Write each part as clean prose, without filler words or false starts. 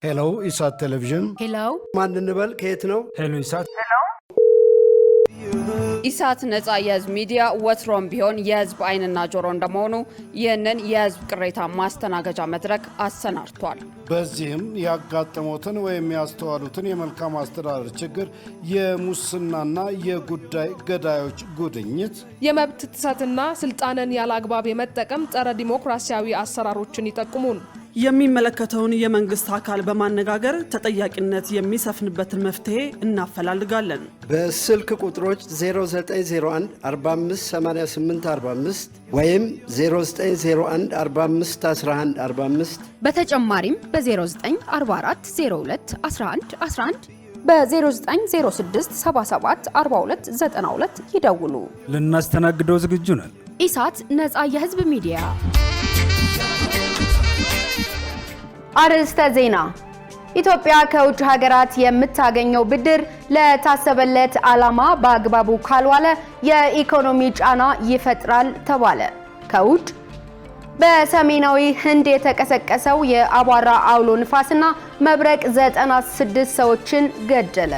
ሄሎ ኢሳት ቴሌቪዥን ሄሎ ማን እንበል ከየት ነው? ሄሎ ኢሳት ኢሳት ነጻ የህዝብ ሚዲያ ወትሮም ቢሆን የህዝብ አይንና ጆሮ እንደመሆኑ ይህንን የህዝብ ቅሬታ ማስተናገጃ መድረክ አሰናድቷል። በዚህም ያጋጠሙትን ወይም ያስተዋሉትን የመልካም አስተዳደር ችግር፣ የሙስናና የጉዳይ ገዳዮች ጉድኝት፣ የመብት ጥሰትና ስልጣንን ያለአግባብ የመጠቀም ጸረ ዲሞክራሲያዊ አሰራሮችን ይጠቁሙን። የሚመለከተውን የመንግስት አካል በማነጋገር ተጠያቂነት የሚሰፍንበትን መፍትሄ እናፈላልጋለን። በስልክ ቁጥሮች 0901 458845 ወይም 0901 451145 በተጨማሪም በ0944 02 11 11 በ0906 77 42 92 ይደውሉ። ልናስተናግደው ዝግጁ ነን። ኢሳት ነጻ የህዝብ ሚዲያ። አርዕስተ ዜና። ኢትዮጵያ ከውጭ ሀገራት የምታገኘው ብድር ለታሰበለት ዓላማ በአግባቡ ካልዋለ የኢኮኖሚ ጫና ይፈጥራል ተባለ። ከውጭ በሰሜናዊ ህንድ የተቀሰቀሰው የአቧራ አውሎ ንፋስና መብረቅ 96 ሰዎችን ገደለ።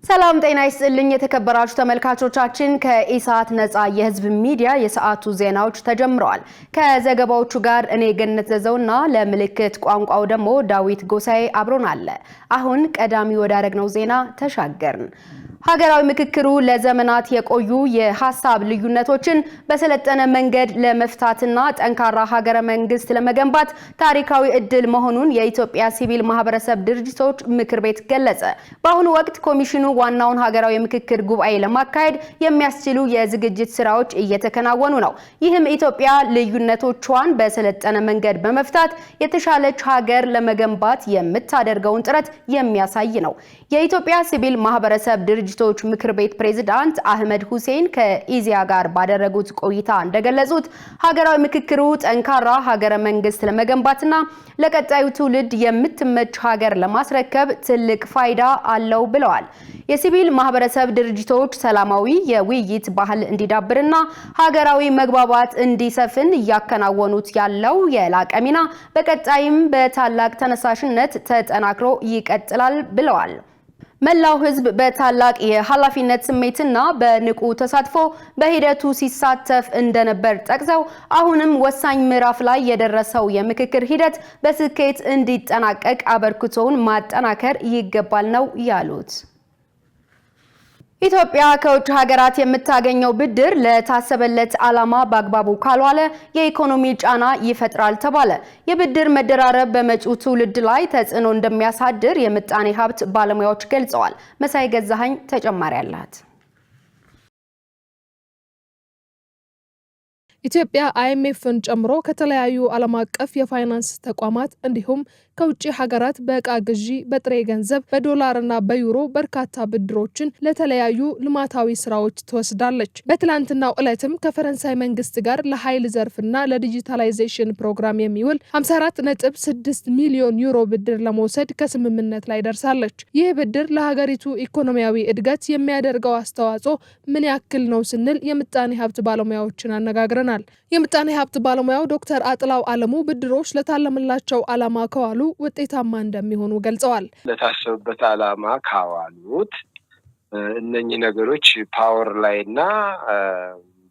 ሰላም ጤና ይስጥልኝ የተከበራችሁ ተመልካቾቻችን፣ ከኢሳት ነጻ የህዝብ ሚዲያ የሰዓቱ ዜናዎች ተጀምረዋል። ከዘገባዎቹ ጋር እኔ ገነት ዘዘውና ለምልክት ቋንቋው ደግሞ ዳዊት ጎሳዬ አብሮናል። አሁን ቀዳሚ ወዳረግነው ዜና ተሻገርን። ሀገራዊ ምክክሩ ለዘመናት የቆዩ የሐሳብ ልዩነቶችን በሰለጠነ መንገድ ለመፍታትና ጠንካራ ሀገረ መንግስት ለመገንባት ታሪካዊ እድል መሆኑን የኢትዮጵያ ሲቪል ማህበረሰብ ድርጅቶች ምክር ቤት ገለጸ። በአሁኑ ወቅት ኮሚሽኑ ዋናውን ሀገራዊ ምክክር ጉባኤ ለማካሄድ የሚያስችሉ የዝግጅት ስራዎች እየተከናወኑ ነው። ይህም ኢትዮጵያ ልዩነቶቿን በሰለጠነ መንገድ በመፍታት የተሻለች ሀገር ለመገንባት የምታደርገውን ጥረት የሚያሳይ ነው። የኢትዮጵያ ሲቪል ማህበረሰብ ድርጅቶች ምክር ቤት ፕሬዝዳንት አህመድ ሁሴን ከኢዚያ ጋር ባደረጉት ቆይታ እንደገለጹት ሀገራዊ ምክክሩ ጠንካራ ሀገረ መንግስት ለመገንባትና ለቀጣዩ ትውልድ የምትመች ሀገር ለማስረከብ ትልቅ ፋይዳ አለው ብለዋል። የሲቪል ማህበረሰብ ድርጅቶች ሰላማዊ የውይይት ባህል እንዲዳብርና ሀገራዊ መግባባት እንዲሰፍን እያከናወኑት ያለው የላቀ ሚና በቀጣይም በታላቅ ተነሳሽነት ተጠናክሮ ይቀጥላል ብለዋል። መላው ህዝብ በታላቅ የኃላፊነት ስሜትና በንቁ ተሳትፎ በሂደቱ ሲሳተፍ እንደነበር ጠቅሰው አሁንም ወሳኝ ምዕራፍ ላይ የደረሰው የምክክር ሂደት በስኬት እንዲጠናቀቅ አበርክቶውን ማጠናከር ይገባል ነው ያሉት። ኢትዮጵያ ከውጭ ሀገራት የምታገኘው ብድር ለታሰበለት ዓላማ በአግባቡ ካልዋለ የኢኮኖሚ ጫና ይፈጥራል ተባለ። የብድር መደራረብ በመጪው ትውልድ ላይ ተጽዕኖ እንደሚያሳድር የምጣኔ ሀብት ባለሙያዎች ገልጸዋል። መሳይ ገዛኸኝ ተጨማሪ አላት። ኢትዮጵያ አይኤምኤፍን ጨምሮ ከተለያዩ ዓለም አቀፍ የፋይናንስ ተቋማት እንዲሁም ከውጭ ሀገራት በእቃ ግዢ፣ በጥሬ ገንዘብ፣ በዶላርና በዩሮ በርካታ ብድሮችን ለተለያዩ ልማታዊ ስራዎች ትወስዳለች። በትላንትናው ዕለትም ከፈረንሳይ መንግስት ጋር ለኃይል ዘርፍና ለዲጂታላይዜሽን ፕሮግራም የሚውል 54.6 ሚሊዮን ዩሮ ብድር ለመውሰድ ከስምምነት ላይ ደርሳለች። ይህ ብድር ለሀገሪቱ ኢኮኖሚያዊ እድገት የሚያደርገው አስተዋጽኦ ምን ያክል ነው ስንል የምጣኔ ሀብት ባለሙያዎችን አነጋግረናል። የምጣኔ ሀብት ባለሙያው ዶክተር አጥላው አለሙ ብድሮች ለታለመላቸው ዓላማ ከዋሉ ውጤታማ እንደሚሆኑ ገልጸዋል። ለታሰበበት ዓላማ ካዋሉት እነኚህ ነገሮች ፓወር ላይና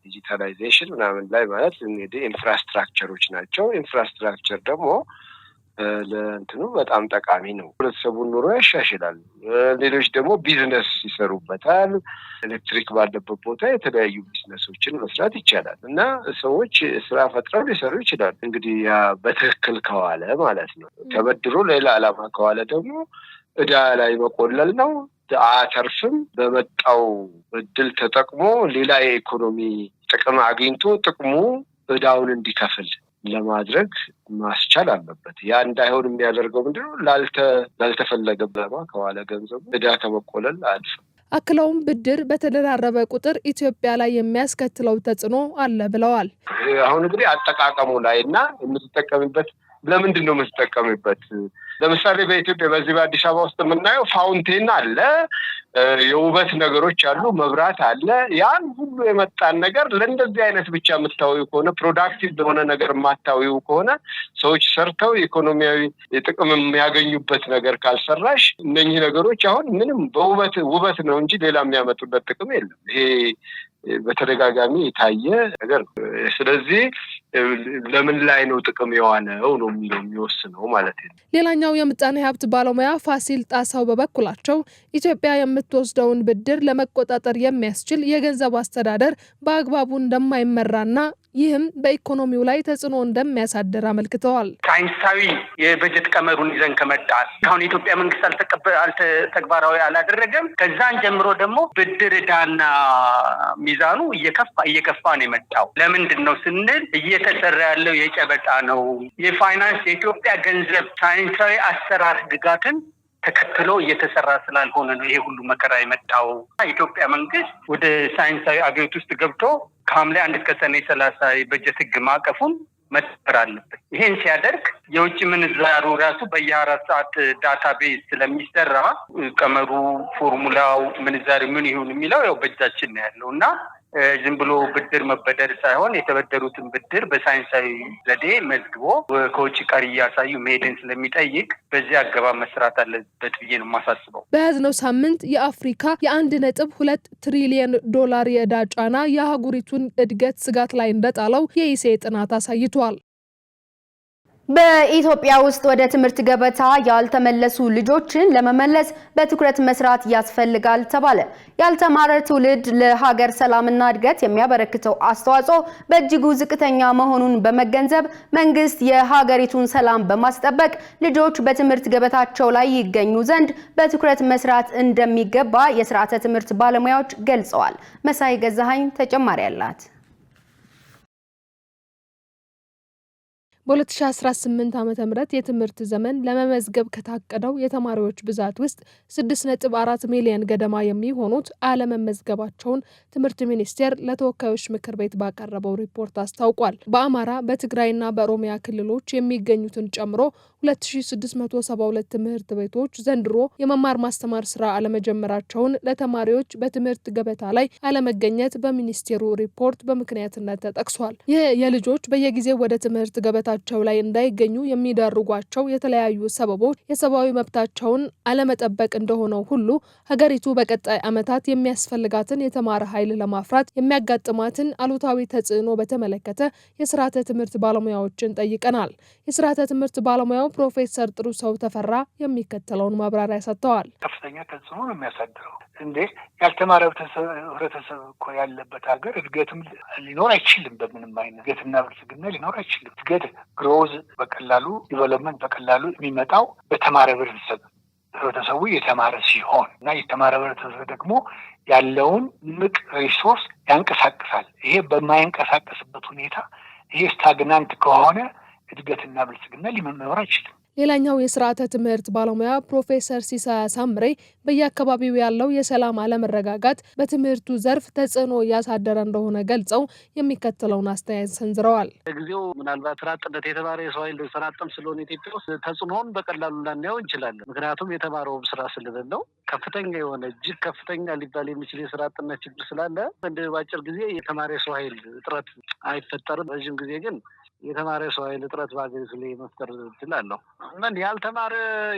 ዲጂታላይዜሽን ምናምን ላይ ማለት እንግዲህ ኢንፍራስትራክቸሮች ናቸው። ኢንፍራስትራክቸር ደግሞ ለእንትኑ በጣም ጠቃሚ ነው። ህብረተሰቡን ኑሮ ያሻሽላል። ሌሎች ደግሞ ቢዝነስ ይሰሩበታል። ኤሌክትሪክ ባለበት ቦታ የተለያዩ ቢዝነሶችን መስራት ይቻላል እና ሰዎች ስራ ፈጥረው ሊሰሩ ይችላሉ። እንግዲህ ያ በትክክል ከዋለ ማለት ነው። ተበድሮ ሌላ ዓላማ ከዋለ ደግሞ እዳ ላይ መቆለል ነው። አተርፍም በመጣው እድል ተጠቅሞ ሌላ የኢኮኖሚ ጥቅም አግኝቶ ጥቅሙ እዳውን እንዲከፍል ለማድረግ ማስቻል አለበት። ያ እንዳይሆን የሚያደርገው ምንድነው? ላልተፈለገ ዓላማ ከዋለ ገንዘቡ እዳ ከመቆለል አያልፍም። አክለውም ብድር በተደራረበ ቁጥር ኢትዮጵያ ላይ የሚያስከትለው ተጽዕኖ አለ ብለዋል። አሁን እንግዲህ አጠቃቀሙ ላይ እና የምትጠቀምበት ለምንድን ነው የምትጠቀምበት ለምሳሌ በኢትዮጵያ በዚህ በአዲስ አበባ ውስጥ የምናየው ፋውንቴን አለ፣ የውበት ነገሮች አሉ፣ መብራት አለ። ያን ሁሉ የመጣን ነገር ለእንደዚህ አይነት ብቻ የምታዊው ከሆነ ፕሮዳክቲቭ በሆነ ነገር የማታዊው ከሆነ ሰዎች ሰርተው ኢኮኖሚያዊ ጥቅም የሚያገኙበት ነገር ካልሰራሽ እነኚህ ነገሮች አሁን ምንም ውበት ነው እንጂ ሌላ የሚያመጡበት ጥቅም የለም። ይሄ በተደጋጋሚ የታየ ነገር። ስለዚህ ለምን ላይ ነው ጥቅም የዋለው ነው የሚወስነው ማለት ነው። ሌላኛው የምጣኔ ሀብት ባለሙያ ፋሲል ጣሳው በበኩላቸው ኢትዮጵያ የምትወስደውን ብድር ለመቆጣጠር የሚያስችል የገንዘብ አስተዳደር በአግባቡ እንደማይመራና ይህም በኢኮኖሚው ላይ ተጽዕኖ እንደሚያሳድር አመልክተዋል። ሳይንሳዊ የበጀት ቀመሩን ይዘን ከመጣል አሁን የኢትዮጵያ መንግስት ተግባራዊ አላደረገም። ከዛን ጀምሮ ደግሞ ብድር ዕዳና ሚዛኑ እየከፋ ነው የመጣው። ለምንድን ነው ስንል እየተሰራ ያለው የጨበጣ ነው። የፋይናንስ የኢትዮጵያ ገንዘብ ሳይንሳዊ አሰራር ህግጋትን ተከትሎ እየተሰራ ስላልሆነ ነው ይሄ ሁሉ መከራ የመጣው። የኢትዮጵያ መንግስት ወደ ሳይንሳዊ አገሪት ውስጥ ገብቶ ከሐምሌ 1 እስከ ሰኔ 30 የበጀት ህግ ማዕቀፉን መተግበር አለበት። ይሄን ሲያደርግ የውጭ ምንዛሩ ራሱ በየ4 ሰዓት ዳታቤዝ ስለሚሰራ ቀመሩ፣ ፎርሙላው፣ ምንዛሪ ምን ይሁን የሚለው ያው በእጃችን ነው ያለው እና ዝም ብሎ ብድር መበደር ሳይሆን የተበደሩትን ብድር በሳይንሳዊ ዘዴ መዝግቦ ከውጭ ቀሪ እያሳዩ መሄድን ስለሚጠይቅ በዚህ አገባብ መስራት አለበት ብዬ ነው የማሳስበው። በያዝነው ሳምንት የአፍሪካ $1.2 ትሪሊየን የዕዳ ጫና የአህጉሪቱን እድገት ስጋት ላይ እንደጣለው የኢሴ ጥናት አሳይቷል። በኢትዮጵያ ውስጥ ወደ ትምህርት ገበታ ያልተመለሱ ልጆችን ለመመለስ በትኩረት መስራት ያስፈልጋል ተባለ። ያልተማረ ትውልድ ለሀገር ሰላምና እድገት የሚያበረክተው አስተዋጽኦ በእጅጉ ዝቅተኛ መሆኑን በመገንዘብ መንግስት የሀገሪቱን ሰላም በማስጠበቅ ልጆች በትምህርት ገበታቸው ላይ ይገኙ ዘንድ በትኩረት መስራት እንደሚገባ የስርዓተ ትምህርት ባለሙያዎች ገልጸዋል። መሳይ ገዛኸኝ ተጨማሪ አላት። በ2018 ዓ.ም የትምህርት ዘመን ለመመዝገብ ከታቀደው የተማሪዎች ብዛት ውስጥ 6.4 ሚሊዮን ገደማ የሚሆኑት አለመመዝገባቸውን ትምህርት ሚኒስቴር ለተወካዮች ምክር ቤት ባቀረበው ሪፖርት አስታውቋል። በአማራ፣ በትግራይና በኦሮሚያ ክልሎች የሚገኙትን ጨምሮ 2672 ትምህርት ቤቶች ዘንድሮ የመማር ማስተማር ስራ አለመጀመራቸውን ለተማሪዎች በትምህርት ገበታ ላይ አለመገኘት በሚኒስቴሩ ሪፖርት በምክንያትነት ተጠቅሷል። ይህ የልጆች በየጊዜው ወደ ትምህርት ገበታቸው ላይ እንዳይገኙ የሚዳርጓቸው የተለያዩ ሰበቦች የሰብአዊ መብታቸውን አለመጠበቅ እንደሆነው ሁሉ ሀገሪቱ በቀጣይ ዓመታት የሚያስፈልጋትን የተማረ ኃይል ለማፍራት የሚያጋጥማትን አሉታዊ ተጽዕኖ በተመለከተ የስርዓተ ትምህርት ባለሙያዎችን ጠይቀናል። የስርዓተ ትምህርት ባለሙያው ፕሮፌሰር ጥሩሰው ተፈራ የሚከተለውን ማብራሪያ ሰጥተዋል። ከፍተኛ ተጽዕኖ ነው የሚያሳድረው። ያልተማረ ህብረተሰብ እኮ ያለበት ሀገር እድገትም ሊኖር አይችልም። በምንም አይነት እድገትና ብልጽግና ሊኖር አይችልም። እድገት ግሮዝ በቀላሉ ዲቨሎፕመንት በቀላሉ የሚመጣው በተማረ ህብረተሰቡ የተማረ ሲሆን እና የተማረ ህብረተሰብ ደግሞ ያለውን ምቅ ሪሶርስ ያንቀሳቅሳል። ይሄ በማይንቀሳቀስበት ሁኔታ ይሄ ስታግናንት ከሆነ እድገትና ብልጽግና ሊኖር አይችልም። ሌላኛው የስርዓተ ትምህርት ባለሙያ ፕሮፌሰር ሲሳይ አሳምሬ በየአካባቢው ያለው የሰላም አለመረጋጋት በትምህርቱ ዘርፍ ተጽዕኖ እያሳደረ እንደሆነ ገልጸው የሚከተለውን አስተያየት ሰንዝረዋል። ጊዜው ምናልባት ስራ አጥነት የተማረ የሰው ኃይል ስራ አጥም ስለሆነ ኢትዮጵያ ውስጥ ተጽዕኖውን በቀላሉ ላናየው እንችላለን። ምክንያቱም የተማረውም ስራ ስለሌለው ከፍተኛ የሆነ እጅግ ከፍተኛ ሊባል የሚችል የስራ አጥነት ችግር ስላለ እንደ ባጭር ጊዜ የተማረ የሰው ኃይል እጥረት አይፈጠርም። ረዥም ጊዜ ግን የተማረ ሰው ኃይል እጥረት በሀገሪቱ ላይ መፍጠር እድል አለው። ያልተማረ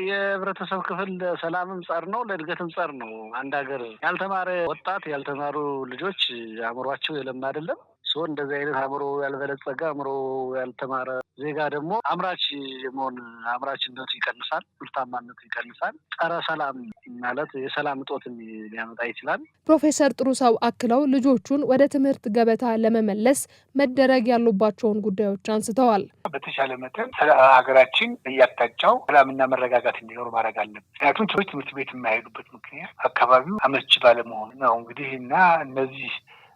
የህብረተሰብ ክፍል ሰላምም ጸር ነው፣ ለእድገትም ጸር ነው። አንድ ሀገር ያልተማረ ወጣት ያልተማሩ ልጆች አእምሯቸው የለማ አይደለም። እንደዚህ አይነት አእምሮ ያልበለጸገ አእምሮ ያልተማረ ዜጋ ደግሞ አምራች የመሆን አምራችነቱ ይቀንሳል፣ ምርታማነቱ ይቀንሳል። ጸረ ሰላም ማለት የሰላም እጦትን ሊያመጣ ይችላል። ፕሮፌሰር ጥሩሰው አክለው ልጆቹን ወደ ትምህርት ገበታ ለመመለስ መደረግ ያሉባቸውን ጉዳዮች አንስተዋል። በተሻለ መጠን ሀገራችን እያታጫው ሰላምና መረጋጋት እንዲኖር ማድረግ አለብን። ምክንያቱም ትምህርት ቤት የማይሄዱበት ምክንያት አካባቢው አመች ባለመሆኑ ነው። እንግዲህ እና እነዚህ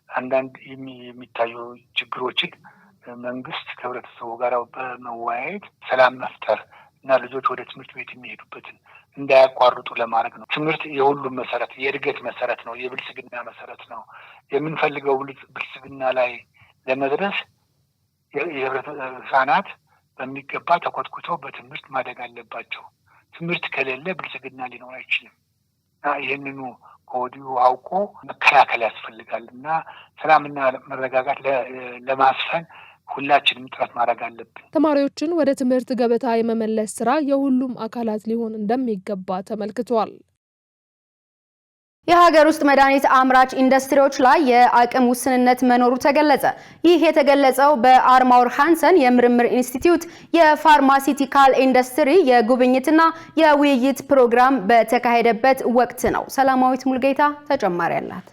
አንዳንድ የሚታዩ ችግሮችን መንግስት ከህብረተሰቡ ጋር በመወያየት ሰላም መፍጠር እና ልጆች ወደ ትምህርት ቤት የሚሄዱበትን እንዳያቋርጡ ለማድረግ ነው። ትምህርት የሁሉም መሰረት፣ የእድገት መሰረት ነው፣ የብልጽግና መሰረት ነው። የምንፈልገው ብልጽግና ላይ ለመድረስ ህጻናት በሚገባ ተኮትኩተው በትምህርት ማደግ አለባቸው። ትምህርት ከሌለ ብልጽግና ሊኖር አይችልም። ይህንኑ ከወዲሁ አውቆ መከላከል ያስፈልጋል እና ሰላምና መረጋጋት ለማስፈን ሁላችንም ጥረት ማድረግ አለብን። ተማሪዎችን ወደ ትምህርት ገበታ የመመለስ ስራ የሁሉም አካላት ሊሆን እንደሚገባ ተመልክቷል። የሀገር ውስጥ መድኃኒት አምራች ኢንዱስትሪዎች ላይ የአቅም ውስንነት መኖሩ ተገለጸ። ይህ የተገለጸው በአርማውር ሃንሰን የምርምር ኢንስቲትዩት የፋርማሲቲካል ኢንዱስትሪ የጉብኝትና የውይይት ፕሮግራም በተካሄደበት ወቅት ነው። ሰላማዊት ሙልጌታ ተጨማሪ አላት።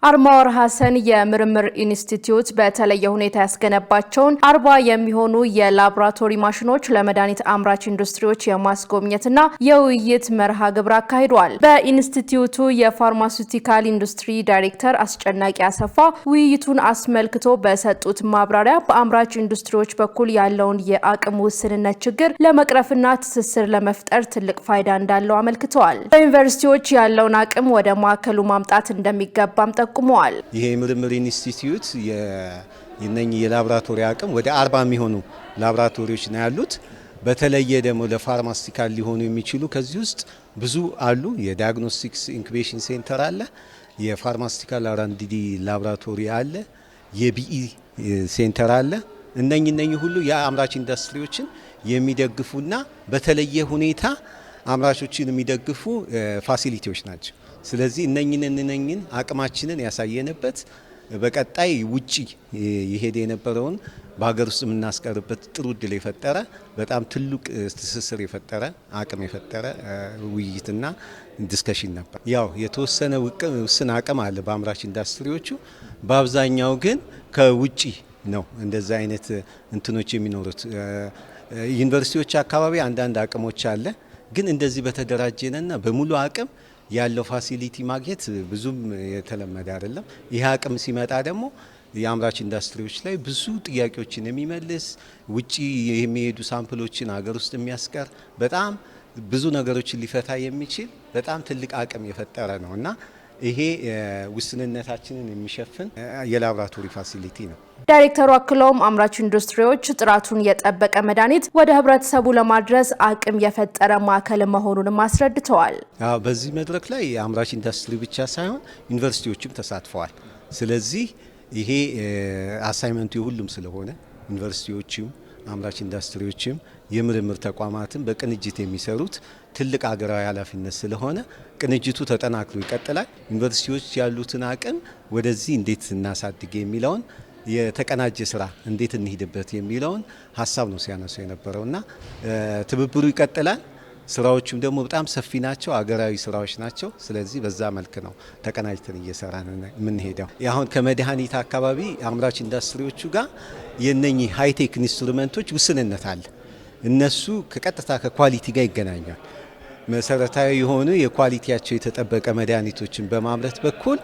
አርማውር ሃንሰን የምርምር ኢንስቲትዩት በተለየ ሁኔታ ያስገነባቸውን 40 የሚሆኑ የላቦራቶሪ ማሽኖች ለመድኃኒት አምራች ኢንዱስትሪዎች የማስጎብኘትና የውይይት መርሃ ግብር አካሂዷል። በኢንስቲትዩቱ የፋርማሲውቲካል ኢንዱስትሪ ዳይሬክተር አስጨናቂ አሰፋ ውይይቱን አስመልክቶ በሰጡት ማብራሪያ በአምራች ኢንዱስትሪዎች በኩል ያለውን የአቅም ውስንነት ችግር ለመቅረፍና ትስስር ለመፍጠር ትልቅ ፋይዳ እንዳለው አመልክተዋል። በዩኒቨርሲቲዎች ያለውን አቅም ወደ ማዕከሉ ማምጣት እንደሚገባም ቆመዋል። ይሄ ምርምር ኢንስቲትዩት የነኚህ የላቦራቶሪ አቅም ወደ 40 የሚሆኑ ላቦራቶሪዎች ነው ያሉት። በተለየ ደግሞ ለፋርማሲቲካል ሊሆኑ የሚችሉ ከዚህ ውስጥ ብዙ አሉ። የዳያግኖስቲክስ ኢንኩቤሽን ሴንተር አለ፣ የፋርማሲቲካል አር&ዲ ላቦራቶሪ አለ፣ የቢኢ ሴንተር አለ። እነኚህ ሁሉ የአምራች ኢንዱስትሪዎችን የሚደግፉና በተለየ ሁኔታ አምራቾችን የሚደግፉ ፋሲሊቲዎች ናቸው። ስለዚህ እነኚህን አቅማችንን ያሳየንበት በቀጣይ ውጪ ይሄድ የነበረውን በሀገር ውስጥ የምናስቀርበት ጥሩ እድል የፈጠረ በጣም ትልቅ ትስስር የፈጠረ አቅም የፈጠረ ውይይትና ዲስከሽን ነበር። ያው የተወሰነ ውስን አቅም አለ በአምራች ኢንዱስትሪዎቹ። በአብዛኛው ግን ከውጪ ነው እንደዛ አይነት እንትኖች የሚኖሩት። ዩኒቨርሲቲዎች አካባቢ አንዳንድ አቅሞች አለ፣ ግን እንደዚህ በተደራጀነና በሙሉ አቅም ያለው ፋሲሊቲ ማግኘት ብዙም የተለመደ አይደለም። ይህ አቅም ሲመጣ ደግሞ የአምራች ኢንዱስትሪዎች ላይ ብዙ ጥያቄዎችን የሚመልስ ውጪ የሚሄዱ ሳምፕሎችን ሀገር ውስጥ የሚያስቀር በጣም ብዙ ነገሮችን ሊፈታ የሚችል በጣም ትልቅ አቅም የፈጠረ ነው እና ይሄ ውስንነታችንን የሚሸፍን የላቦራቶሪ ፋሲሊቲ ነው። ዳይሬክተሩ አክለውም አምራች ኢንዱስትሪዎች ጥራቱን የጠበቀ መድኃኒት ወደ ህብረተሰቡ ለማድረስ አቅም የፈጠረ ማዕከል መሆኑንም አስረድተዋል። በዚህ መድረክ ላይ የአምራች ኢንዱስትሪ ብቻ ሳይሆን ዩኒቨርሲቲዎችም ተሳትፈዋል። ስለዚህ ይሄ አሳይመንቱ የሁሉም ስለሆነ ዩኒቨርሲቲዎችም አምራች ኢንዱስትሪዎችም የምርምር ተቋማትን በቅንጅት የሚሰሩት ትልቅ ሀገራዊ ኃላፊነት ስለሆነ ቅንጅቱ ተጠናክሮ ይቀጥላል። ዩኒቨርሲቲዎች ያሉትን አቅም ወደዚህ እንዴት እናሳድግ የሚለውን የተቀናጀ ስራ እንዴት እንሂድበት የሚለውን ሀሳብ ነው ሲያነሱ የነበረውና ትብብሩ ይቀጥላል። ስራዎቹም ደግሞ በጣም ሰፊ ናቸው፣ ሀገራዊ ስራዎች ናቸው። ስለዚህ በዛ መልክ ነው ተቀናጅተን እየሰራን የምንሄደው። አሁን ከመድኃኒት አካባቢ አምራች ኢንዱስትሪዎቹ ጋር የነኚህ ሃይቴክ ኢንስትሩመንቶች ውስንነት አለ። እነሱ ከቀጥታ ከኳሊቲ ጋር ይገናኛል። መሰረታዊ የሆኑ የኳሊቲያቸው የተጠበቀ መድኃኒቶችን በማምረት በኩል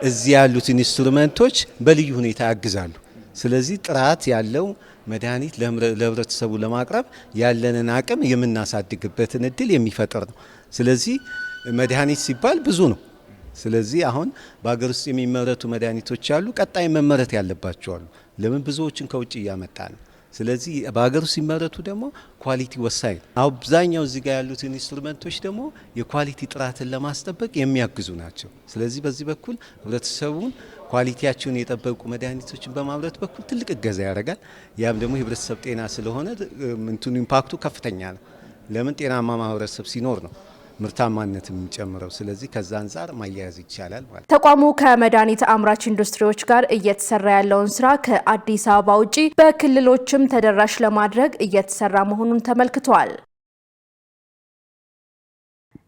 እዚህ ያሉት ኢንስትሩመንቶች በልዩ ሁኔታ ያግዛሉ። ስለዚህ ጥራት ያለው መድኃኒት ለህብረተሰቡ ለማቅረብ ያለንን አቅም የምናሳድግበትን እድል የሚፈጥር ነው። ስለዚህ መድኃኒት ሲባል ብዙ ነው። ስለዚህ አሁን በሀገር ውስጥ የሚመረቱ መድኃኒቶች አሉ፣ ቀጣይ መመረት ያለባቸው አሉ። ለምን ብዙዎችን ከውጭ እያመጣ ነው። ስለዚህ በሀገር ውስጥ ሲመረቱ ደግሞ ኳሊቲ ወሳኝ ነው። አብዛኛው እዚህ ጋር ያሉት ኢንስትሩመንቶች ደግሞ የኳሊቲ ጥራትን ለማስጠበቅ የሚያግዙ ናቸው። ስለዚህ በዚህ በኩል ህብረተሰቡን ኳሊቲያቸውን የጠበቁ መድኃኒቶችን በማምረት በኩል ትልቅ እገዛ ያደርጋል። ያም ደግሞ የህብረተሰብ ጤና ስለሆነ እንትኑ ኢምፓክቱ ከፍተኛ ነው። ለምን ጤናማ ማህበረሰብ ሲኖር ነው ምርታማነት የሚጨምረው። ስለዚህ ከዛ አንፃር ማያያዝ ይቻላል ማለት። ተቋሙ ከመድኃኒት አምራች ኢንዱስትሪዎች ጋር እየተሰራ ያለውን ስራ ከአዲስ አበባ ውጪ በክልሎችም ተደራሽ ለማድረግ እየተሰራ መሆኑን ተመልክቷል።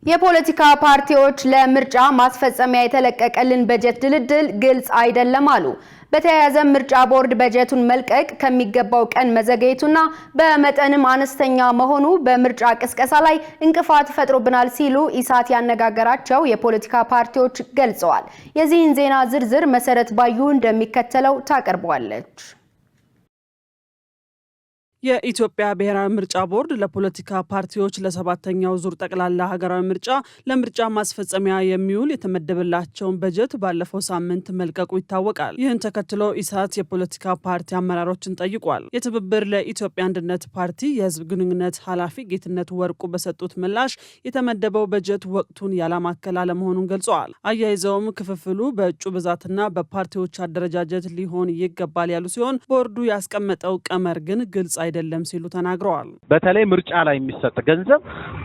የፖለቲካ ፓርቲዎች ለምርጫ ማስፈጸሚያ የተለቀቀልን በጀት ድልድል ግልጽ አይደለም አሉ። በተያያዘ ምርጫ ቦርድ በጀቱን መልቀቅ ከሚገባው ቀን መዘግየቱና በመጠንም አነስተኛ መሆኑ በምርጫ ቅስቀሳ ላይ እንቅፋት ፈጥሮብናል ሲሉ ኢሳት ያነጋገራቸው የፖለቲካ ፓርቲዎች ገልጸዋል። የዚህን ዜና ዝርዝር መሰረት ባዩ እንደሚከተለው ታቀርበዋለች። የኢትዮጵያ ብሔራዊ ምርጫ ቦርድ ለፖለቲካ ፓርቲዎች ለሰባተኛው ዙር ጠቅላላ ሀገራዊ ምርጫ ለምርጫ ማስፈጸሚያ የሚውል የተመደበላቸውን በጀት ባለፈው ሳምንት መልቀቁ ይታወቃል። ይህን ተከትሎ ኢሳት የፖለቲካ ፓርቲ አመራሮችን ጠይቋል። የትብብር ለኢትዮጵያ አንድነት ፓርቲ የህዝብ ግንኙነት ኃላፊ ጌትነት ወርቁ በሰጡት ምላሽ የተመደበው በጀት ወቅቱን ያላማከለ አለመሆኑን ገልጸዋል። አያይዘውም ክፍፍሉ በእጩ ብዛትና በፓርቲዎች አደረጃጀት ሊሆን ይገባል ያሉ ሲሆን ቦርዱ ያስቀመጠው ቀመር ግን ግልጽ አይደለም ሲሉ ተናግረዋል። በተለይ ምርጫ ላይ የሚሰጥ ገንዘብ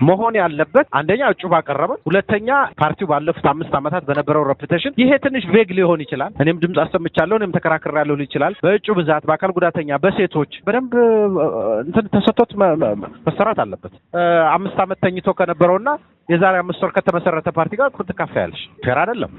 መሆን ያለበት አንደኛ እጩ ባቀረበ፣ ሁለተኛ ፓርቲው ባለፉት 5 ዓመታት በነበረው ሬፑቴሽን ይሄ ትንሽ ቬግ ሊሆን ይችላል። እኔም ድምጽ አሰምቻለሁ፣ እኔም ተከራክሬያለሁ ይችላል። በእጩ ብዛት፣ በአካል ጉዳተኛ፣ በሴቶች በደንብ እንትን ተሰጥቶት መሰራት አለበት። 5 ዓመት ተኝቶ ከነበረውና የዛሬ 5 ወር ከተመሰረተ ፓርቲ ጋር ትካፈያለሽ። ፌር አይደለም።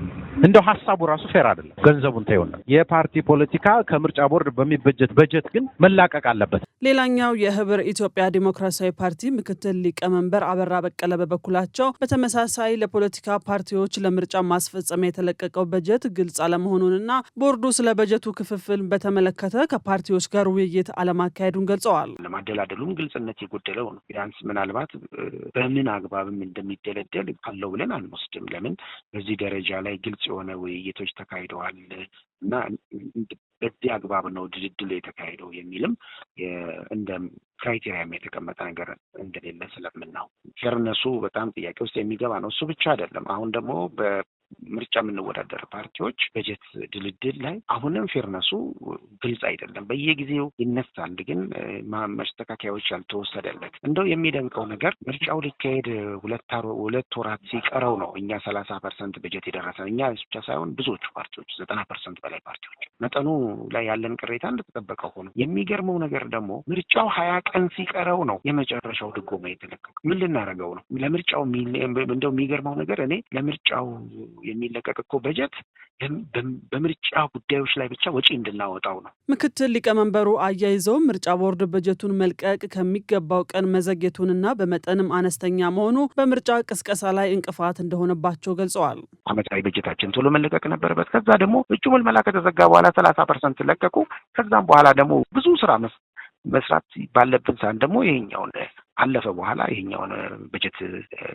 እንደው ሐሳቡ ራሱ ፌር አይደለም። ገንዘቡን ተይውና የፓርቲ ፖለቲካ ከምርጫ ቦርድ በሚበጀት በጀት ግን መላቀቅ አለበት። ሌላኛው የህብር ኢትዮጵያ ዲሞክራሲያዊ ፓርቲ ምክትል ሊቀመንበር አበራ በቀለ በበኩላቸው በተመሳሳይ ለፖለቲካ ፓርቲዎች ለምርጫ ማስፈጸሚያ የተለቀቀው በጀት ግልጽ አለመሆኑንና ቦርዱ ስለ በጀቱ ክፍፍል በተመለከተ ከፓርቲዎች ጋር ውይይት አለማካሄዱን ገልጸዋል። ለማደላደሉም ግልጽነት የጎደለው ነው። ቢያንስ ምናልባት በምን አግባብም እንደሚደለደል ካለው ብለን አንወስድም። ለምን በዚህ ደረጃ ላይ ግልጽ የሆነ ውይይቶች ተካሂደዋል እና በዚህ አግባብ ነው ድልድሉ የተካሄደው የሚልም እንደ ክራይቴሪያም የተቀመጠ ነገር እንደሌለ ስለምናው ፌርነሱ በጣም ጥያቄ ውስጥ የሚገባ ነው። እሱ ብቻ አይደለም። አሁን ደግሞ በምርጫ የምንወዳደር ፓርቲዎች በጀት ድልድል ላይ አሁንም ፌርነሱ ግልጽ አይደለም። በየጊዜው ይነሳል፣ ግን ማስተካከያዎች ያልተወሰደለት። እንደው የሚደንቀው ነገር ምርጫው ሊካሄድ 2 ወራት ሲቀረው ነው እኛ 30% በጀት የደረሰን። እኛ ብቻ ሳይሆን ብዙዎቹ ፓርቲዎች 90% በላይ ፓርቲዎች መጠኑ ላይ ያለን ቅሬታ እንደተጠበቀ ሆኖ የሚገርመው ነገር ደግሞ ምርጫው 20 ቀን ሲቀረው ነው የመጨረሻው ድጎማ የተለቀቀው። ምን ልናደርገው ነው? ለምርጫው እንደው የሚገርመው ነገር እኔ ለምርጫው የሚለቀቅ እኮ በጀት በምርጫ ጉዳዮች ላይ ብቻ ወጪ እንድናወጣው ነው። ምክትል ሊቀመንበሩ አያይዘው ምርጫ ቦርድ በጀቱን መልቀቅ ከሚገባው ቀን መዘግየቱንና በመጠንም አነስተኛ መሆኑ በምርጫ ቅስቀሳ ላይ እንቅፋት እንደሆነባቸው ገልጸዋል። ዓመታዊ በጀታችን ቶሎ መለቀቅ ነበረበት። ከዛ ደግሞ እጩ ምልመላ ከተዘጋ በኋላ 30% ለቀቁ። ከዛም በኋላ ደግሞ ብዙ ስራ መስራት ባለብን ሳን ደግሞ ይሄኛውን አለፈ በኋላ ይሄኛውን በጀት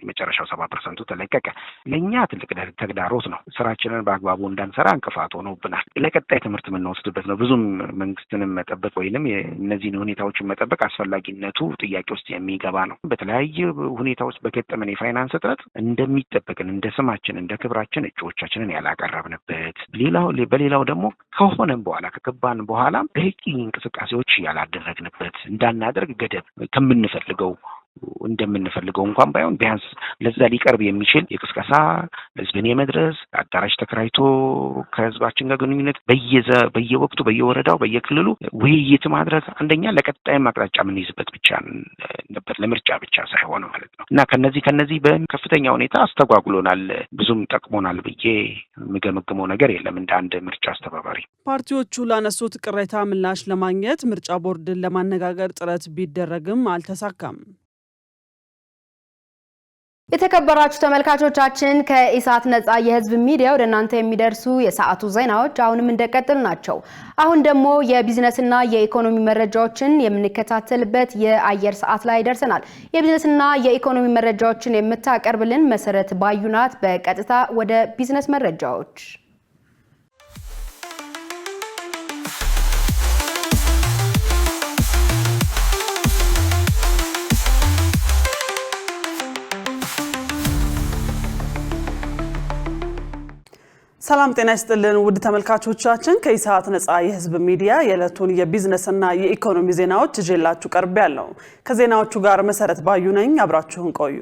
መጨረሻው 70% ተለቀቀ። ለኛ ትልቅ ተግዳሮት ነው። ስራችንን በአግባቡ እንዳንሰራ እንቅፋት ሆኖብናል። ለቀጣይ ትምህርት የምንወስድበት ነው። ብዙም መንግስትንም መጠበቅ ወይንም እነዚህን ሁኔታዎችን መጠበቅ አስፈላጊነቱ ጥያቄ ውስጥ የሚገባ ነው። በተለያየ ሁኔታዎች በገጠመን የፋይናንስ እጥረት እንደሚጠበቅን እንደ ስማችን እንደ ክብራችን እጩዎቻችንን ያላቀረብንበት፣ በሌላው ደግሞ ከሆነም በኋላ ከገባን በኋላ በቂ እንቅስቃሴዎች ያላደረግንበት እንዳናደርግ ገደብ እንደምንፈልገው እንኳን ባይሆን ቢያንስ ለዛ ሊቀርብ የሚችል የቅስቀሳ ህዝብን የመድረስ አዳራሽ ተከራይቶ ከህዝባችን ጋር ግንኙነት በየወቅቱ በየወረዳው በየክልሉ ውይይት ማድረግ አንደኛ ለቀጣይ አቅጣጫ የምንይዝበት ብቻ ነበር፣ ለምርጫ ብቻ ሳይሆን ማለት ነው። እና ከነዚህ በከፍተኛ ሁኔታ አስተጓጉሎናል። ብዙም ጠቅሞናል ብዬ የምገመግመው ነገር የለም። እንደ አንድ ምርጫ አስተባባሪ ፓርቲዎቹ ላነሱት ቅሬታ ምላሽ ለማግኘት ምርጫ ቦርድን ለማነጋገር ጥረት ቢደረግም አልተሳካም። የተከበራችሁ ተመልካቾቻችን ከኢሳት ነጻ የህዝብ ሚዲያ ወደ እናንተ የሚደርሱ የሰዓቱ ዜናዎች አሁንም እንደቀጥሉ ናቸው። አሁን ደግሞ የቢዝነስና የኢኮኖሚ መረጃዎችን የምንከታተልበት የአየር ሰዓት ላይ ደርሰናል። የቢዝነስና የኢኮኖሚ መረጃዎችን የምታቀርብልን መሰረት ባዩናት። በቀጥታ ወደ ቢዝነስ መረጃዎች ሰላም ጤና ይስጥልን ውድ ተመልካቾቻችን፣ ከኢሳት ነጻ የህዝብ ሚዲያ የዕለቱን የቢዝነስና የኢኮኖሚ ዜናዎች ይዤላችሁ ቀርቤያለሁ። ከዜናዎቹ ጋር መሰረት ባዩ ነኝ። አብራችሁን ቆዩ።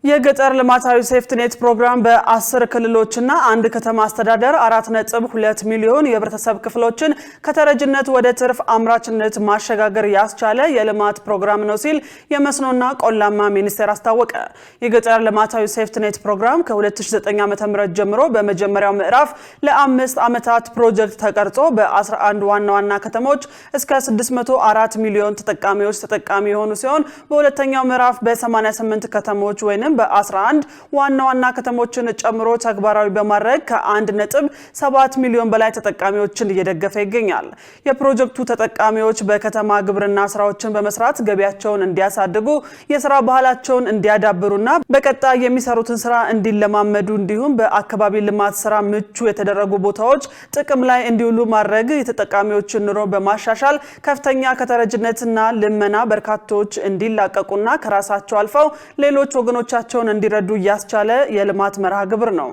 የገጠር ልማታዊ ሴፍቲኔት ፕሮግራም በ10 ክልሎችና አንድ ከተማ አስተዳደር 4.2 ሚሊዮን የህብረተሰብ ክፍሎችን ከተረጅነት ወደ ትርፍ አምራችነት ማሸጋገር ያስቻለ የልማት ፕሮግራም ነው ሲል የመስኖና ቆላማ ሚኒስቴር አስታወቀ። የገጠር ልማታዊ ሴፍቲኔት ፕሮግራም ከ2009 ዓ.ም ጀምሮ በመጀመሪያው ምዕራፍ ለ5 ዓመታት ፕሮጀክት ተቀርጾ በ11 ዋና ዋና ከተሞች እስከ 604 ሚሊዮን ተጠቃሚዎች ተጠቃሚ የሆኑ ሲሆን በሁለተኛው ምዕራፍ በ88 ከተሞች ወይንም በ11 ዋና ዋና ከተሞችን ጨምሮ ተግባራዊ በማድረግ ከ1.7 ሚሊዮን በላይ ተጠቃሚዎችን እየደገፈ ይገኛል። የፕሮጀክቱ ተጠቃሚዎች በከተማ ግብርና ስራዎችን በመስራት ገቢያቸውን እንዲያሳድጉ፣ የስራ ባህላቸውን እንዲያዳብሩና በቀጣይ የሚሰሩትን ስራ እንዲለማመዱ እንዲሁም በአካባቢ ልማት ስራ ምቹ የተደረጉ ቦታዎች ጥቅም ላይ እንዲውሉ ማድረግ የተጠቃሚዎችን ኑሮ በማሻሻል ከፍተኛ ከተረጅነትና ልመና በርካቶች እንዲላቀቁና ከራሳቸው አልፈው ሌሎች ወገኖቻቸውን እንዲረዱ ያስቻለ የልማት መርሃ ግብር ነው።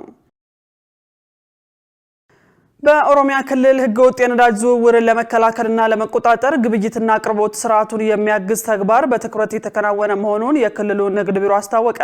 በኦሮሚያ ክልል ህገወጥ የነዳጅ ዝውውርን ለመከላከልና ለመቆጣጠር ግብይትና አቅርቦት ስርዓቱን የሚያግዝ ተግባር በትኩረት የተከናወነ መሆኑን የክልሉ ንግድ ቢሮ አስታወቀ።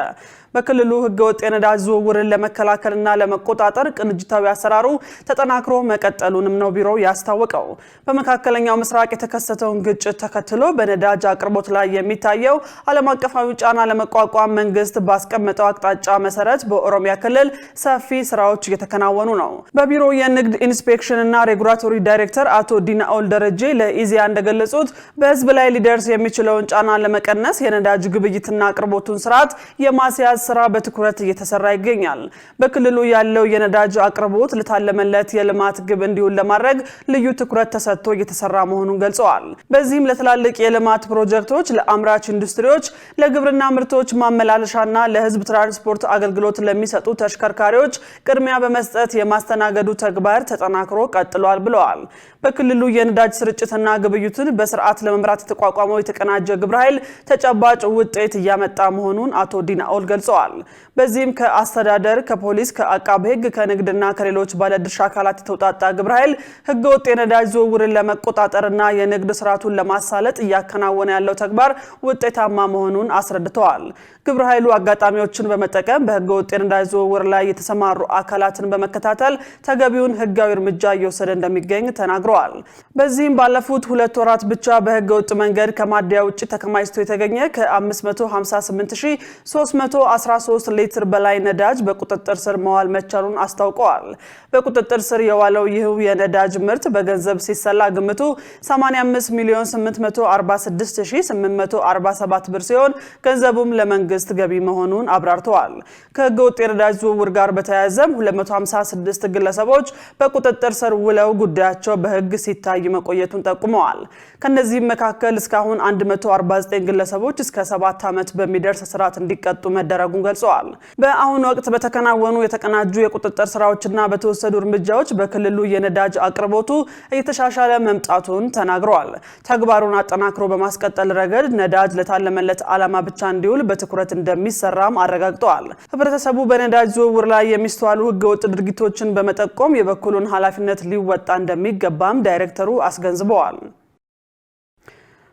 በክልሉ ህገወጥ የነዳጅ ዝውውርን ለመከላከልና ለመቆጣጠር ቅንጅታዊ አሰራሩ ተጠናክሮ መቀጠሉንም ነው ቢሮው ያስታወቀው። በመካከለኛው ምስራቅ የተከሰተውን ግጭት ተከትሎ በነዳጅ አቅርቦት ላይ የሚታየው ዓለም አቀፋዊ ጫና ለመቋቋም መንግስት ባስቀመጠው አቅጣጫ መሰረት በኦሮሚያ ክልል ሰፊ ስራዎች እየተከናወኑ ነው። በቢሮው የንግድ ኢንስፔክሽን እና ሬጉላቶሪ ዳይሬክተር አቶ ዲናኦል ደረጀ ለኢዜአ እንደገለጹት በህዝብ ላይ ሊደርስ የሚችለውን ጫና ለመቀነስ የነዳጅ ግብይትና አቅርቦቱን ስርዓት የማስያዝ ስራ በትኩረት እየተሰራ ይገኛል። በክልሉ ያለው የነዳጅ አቅርቦት ለታለመለት የልማት ግብ እንዲውል ለማድረግ ልዩ ትኩረት ተሰጥቶ እየተሰራ መሆኑን ገልጸዋል። በዚህም ለትላልቅ የልማት ፕሮጀክቶች፣ ለአምራች ኢንዱስትሪዎች፣ ለግብርና ምርቶች ማመላለሻና ለህዝብ ትራንስፖርት አገልግሎት ለሚሰጡ ተሽከርካሪዎች ቅድሚያ በመስጠት የማስተናገዱ ተግባር ተጠናክሮ ቀጥሏል ብለዋል። በክልሉ የነዳጅ ስርጭትና ግብይቱን በስርዓት ለመምራት የተቋቋመው የተቀናጀ ግብረ ኃይል ተጨባጭ ውጤት እያመጣ መሆኑን አቶ ዲናኦል ገልጸዋል። በዚህም ከአስተዳደር፣ ከፖሊስ፣ ከአቃቤ ህግ፣ ከንግድና ከሌሎች ባለድርሻ አካላት የተውጣጣ ግብረ ኃይል ህገወጥ የነዳጅ ዝውውርን ለመቆጣጠርና የንግድ ስርዓቱን ለማሳለጥ እያከናወነ ያለው ተግባር ውጤታማ መሆኑን አስረድተዋል። ግብረ ኃይሉ አጋጣሚዎችን በመጠቀም በህገወጥ የነዳጅ ዝውውር ላይ የተሰማሩ አካላትን በመከታተል ተገቢውን ህጋዊ እርምጃ እየወሰደ እንደሚገኝ ተናግረዋል። በዚህም ባለፉት 2 ወራት ብቻ በህገወጥ መንገድ ከማደያ ውጭ ተከማችቶ የተገኘ ከ558313 ሊትር በላይ ነዳጅ በቁጥጥር ስር መዋል መቻሉን አስታውቀዋል። በቁጥጥር ስር የዋለው ይህ የነዳጅ ምርት በገንዘብ ሲሰላ ግምቱ 85,846,847 ብር ሲሆን ገንዘቡም ለመንግስት ገቢ መሆኑን አብራርተዋል። ከህገወጥ የነዳጅ ዝውውር ጋር በተያያዘም 256 ግለሰቦች በቁጥጥር ስር ውለው ጉዳያቸው በህግ ሲታይ መቆየቱን ጠቁመዋል። ከነዚህም መካከል እስካሁን 149 ግለሰቦች እስከ 7 ዓመት በሚደርስ እስራት እንዲቀጡ መደረጉን ገልጸዋል። በአሁኑ ወቅት በተከናወኑ የተቀናጁ የቁጥጥር ስራዎችና በተወሰዱ እርምጃዎች በክልሉ የነዳጅ አቅርቦቱ እየተሻሻለ መምጣቱን ተናግረዋል። ተግባሩን አጠናክሮ በማስቀጠል ረገድ ነዳጅ ለታለመለት ዓላማ ብቻ እንዲውል በትኩረት እንደሚሰራም አረጋግጠዋል። ህብረተሰቡ በነዳጅ ዝውውር ላይ የሚስተዋሉ ህገወጥ ድርጊቶችን በመጠቆም የበኩሉን ኃላፊነት ሊወጣ እንደሚገባም ዳይሬክተሩ አስገንዝበዋል።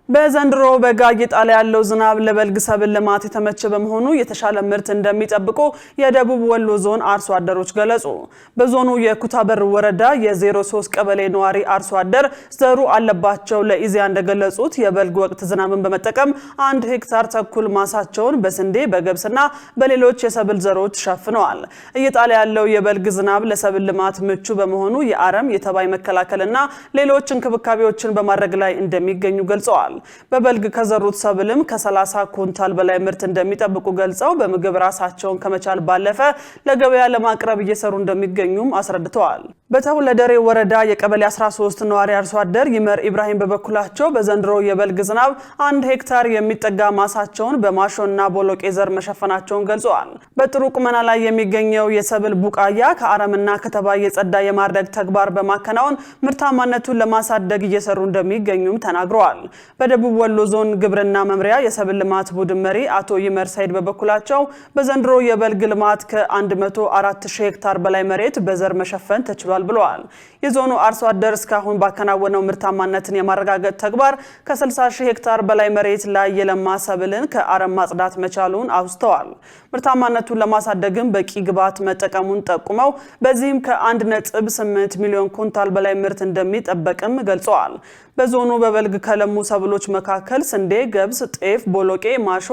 በዘንድሮ በጋ እየጣለ ያለው ዝናብ ለበልግ ሰብል ልማት የተመቸ በመሆኑ የተሻለ ምርት እንደሚጠብቁ የደቡብ ወሎ ዞን አርሶ አደሮች ገለጹ። በዞኑ የኩታበር ወረዳ የ03 ቀበሌ ነዋሪ አርሶ አደር ዘሩ አለባቸው ለኢዜአ እንደገለጹት የበልግ ወቅት ዝናብን በመጠቀም 1 ሄክታር ተኩል ማሳቸውን በስንዴ፣ በገብስና በሌሎች የሰብል ዘሮች ሸፍነዋል። እየጣለ ያለው የበልግ ዝናብ ለሰብል ልማት ምቹ በመሆኑ የአረም የተባይ መከላከልና ሌሎች እንክብካቤዎችን በማድረግ ላይ እንደሚገኙ ገልጸዋል። በበልግ ከዘሩት ሰብልም ከ30 ኩንታል በላይ ምርት እንደሚጠብቁ ገልጸው በምግብ ራሳቸውን ከመቻል ባለፈ ለገበያ ለማቅረብ እየሰሩ እንደሚገኙም አስረድተዋል። በተውለደሬ ወረዳ የቀበሌ 13 ነዋሪ አርሶ አደር ይመር ኢብራሂም በበኩላቸው በዘንድሮ የበልግ ዝናብ 1 ሄክታር የሚጠጋ ማሳቸውን በማሾና ቦሎቄ ዘር መሸፈናቸውን ገልጸዋል። በጥሩ ቁመና ላይ የሚገኘው የሰብል ቡቃያ ከአረምና ከተባይ የጸዳ የማድረግ ተግባር በማከናወን ምርታማነቱን ለማሳደግ እየሰሩ እንደሚገኙም ተናግረዋል። በደቡብ ወሎ ዞን ግብርና መምሪያ የሰብል ልማት ቡድን መሪ አቶ ይመር ሳይድ በበኩላቸው በዘንድሮ የበልግ ልማት ከ104,000 ሄክታር በላይ መሬት በዘር መሸፈን ተችሏል ብለዋል። የዞኑ አርሶ አደር እስካሁን ባከናወነው ምርታማነትን የማረጋገጥ ተግባር ከ60,000 ሄክታር በላይ መሬት ላይ የለማ ሰብልን ከአረም ማጽዳት መቻሉን አውስተዋል። ምርታማነቱን ለማሳደግም በቂ ግብዓት መጠቀሙን ጠቁመው በዚህም ከ1.8 ሚሊዮን ኩንታል በላይ ምርት እንደሚጠበቅም ገልጸዋል። በዞኑ በበልግ ከለሙ ሰብሎች መካከል ስንዴ፣ ገብስ፣ ጤፍ፣ ቦሎቄ፣ ማሾ፣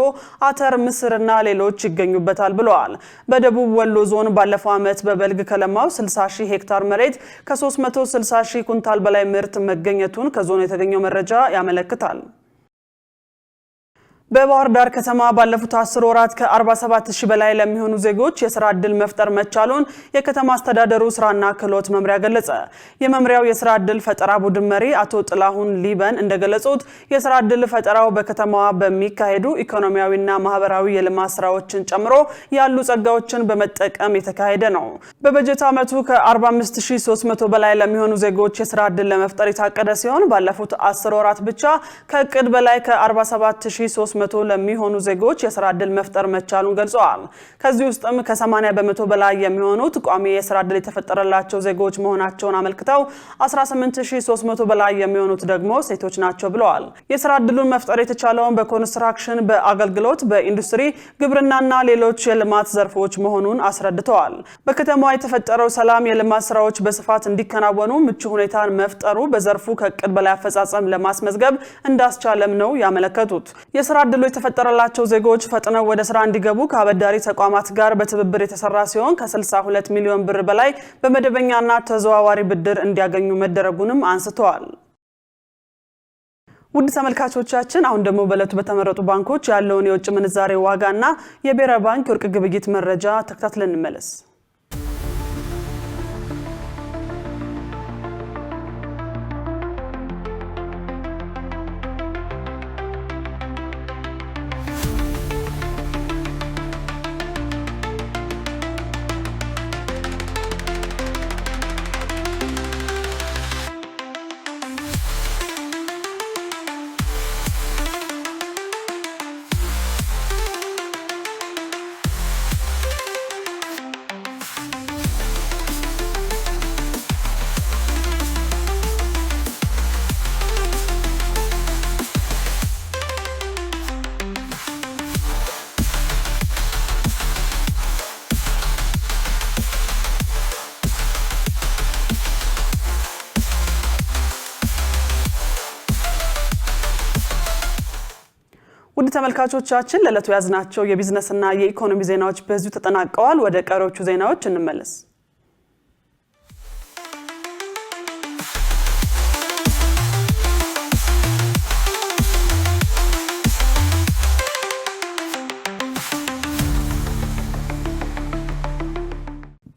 አተር፣ ምስርና ሌሎች ይገኙበታል ብለዋል። በደቡብ ወሎ ዞን ባለፈው ዓመት በበልግ ከለማው 60,000 ሄክታር መሬት ከ360,000 ኩንታል በላይ ምርት መገኘቱን ከዞኑ የተገኘው መረጃ ያመለክታል። በባህር ዳር ከተማ ባለፉት 10 ወራት ከ47000 በላይ ለሚሆኑ ዜጎች የሥራ ዕድል መፍጠር መቻሉን የከተማ አስተዳደሩ ስራና ክህሎት መምሪያ ገለጸ። የመምሪያው የሥራ ዕድል ፈጠራ ቡድን መሪ አቶ ጥላሁን ሊበን እንደገለጹት የሥራ ዕድል ፈጠራው በከተማዋ በሚካሄዱ ኢኮኖሚያዊና ማህበራዊ የልማት ስራዎችን ጨምሮ ያሉ ጸጋዎችን በመጠቀም የተካሄደ ነው። በበጀት ዓመቱ ከ45300 በላይ ለሚሆኑ ዜጎች የሥራ ዕድል ለመፍጠር የታቀደ ሲሆን ባለፉት 10 ወራት ብቻ ከእቅድ በላይ ከ47300 ለሚሆኑ ዜጎች የሥራ ዕድል መፍጠር መቻሉን ገልጸዋል። ከዚህ ውስጥም ከ80% በላይ የሚሆኑት ቋሚ የሥራ ዕድል የተፈጠረላቸው ዜጎች መሆናቸውን አመልክተው 18300 በላይ የሚሆኑት ደግሞ ሴቶች ናቸው ብለዋል። የሥራ ዕድሉን መፍጠር የተቻለውን በኮንስትራክሽን፣ በአገልግሎት፣ በኢንዱስትሪ፣ ግብርናና ሌሎች የልማት ዘርፎች መሆኑን አስረድተዋል። በከተማዋ የተፈጠረው ሰላም የልማት ስራዎች በስፋት እንዲከናወኑ ምቹ ሁኔታን መፍጠሩ በዘርፉ ከእቅድ በላይ አፈጻጸም ለማስመዝገብ እንዳስቻለም ነው ያመለከቱት። የሥራ ዕድሉ የተፈጠረላቸው ዜጎች ፈጥነው ወደ ስራ እንዲገቡ ከአበዳሪ ተቋማት ጋር በትብብር የተሰራ ሲሆን ከ62 ሚሊዮን ብር በላይ በመደበኛና ተዘዋዋሪ ብድር እንዲያገኙ መደረጉንም አንስተዋል። ውድ ተመልካቾቻችን አሁን ደግሞ በእለቱ በተመረጡ ባንኮች ያለውን የውጭ ምንዛሬ ዋጋና የብሔራዊ ባንክ የወርቅ ግብይት መረጃ ተከታትለን እንመለስ። ውድ ተመልካቾቻችን ለለቱ ያዝናቸው የቢዝነስና የኢኮኖሚ ዜናዎች በዚሁ ተጠናቀዋል። ወደ ቀሪዎቹ ዜናዎች እንመለስ።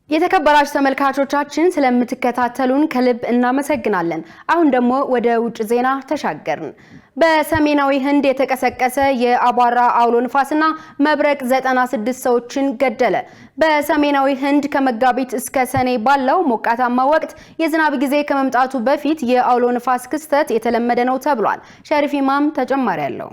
የተከበራችሁ ተመልካቾቻችን ስለምትከታተሉን ከልብ እናመሰግናለን። አሁን ደግሞ ወደ ውጭ ዜና ተሻገርን። በሰሜናዊ ህንድ የተቀሰቀሰ የአቧራ አውሎ ንፋስና መብረቅ 96 ሰዎችን ገደለ። በሰሜናዊ ህንድ ከመጋቢት እስከ ሰኔ ባለው ሞቃታማ ወቅት የዝናብ ጊዜ ከመምጣቱ በፊት የአውሎ ንፋስ ክስተት የተለመደ ነው ተብሏል። ሸሪፍ ኢማም ተጨማሪ ያለው።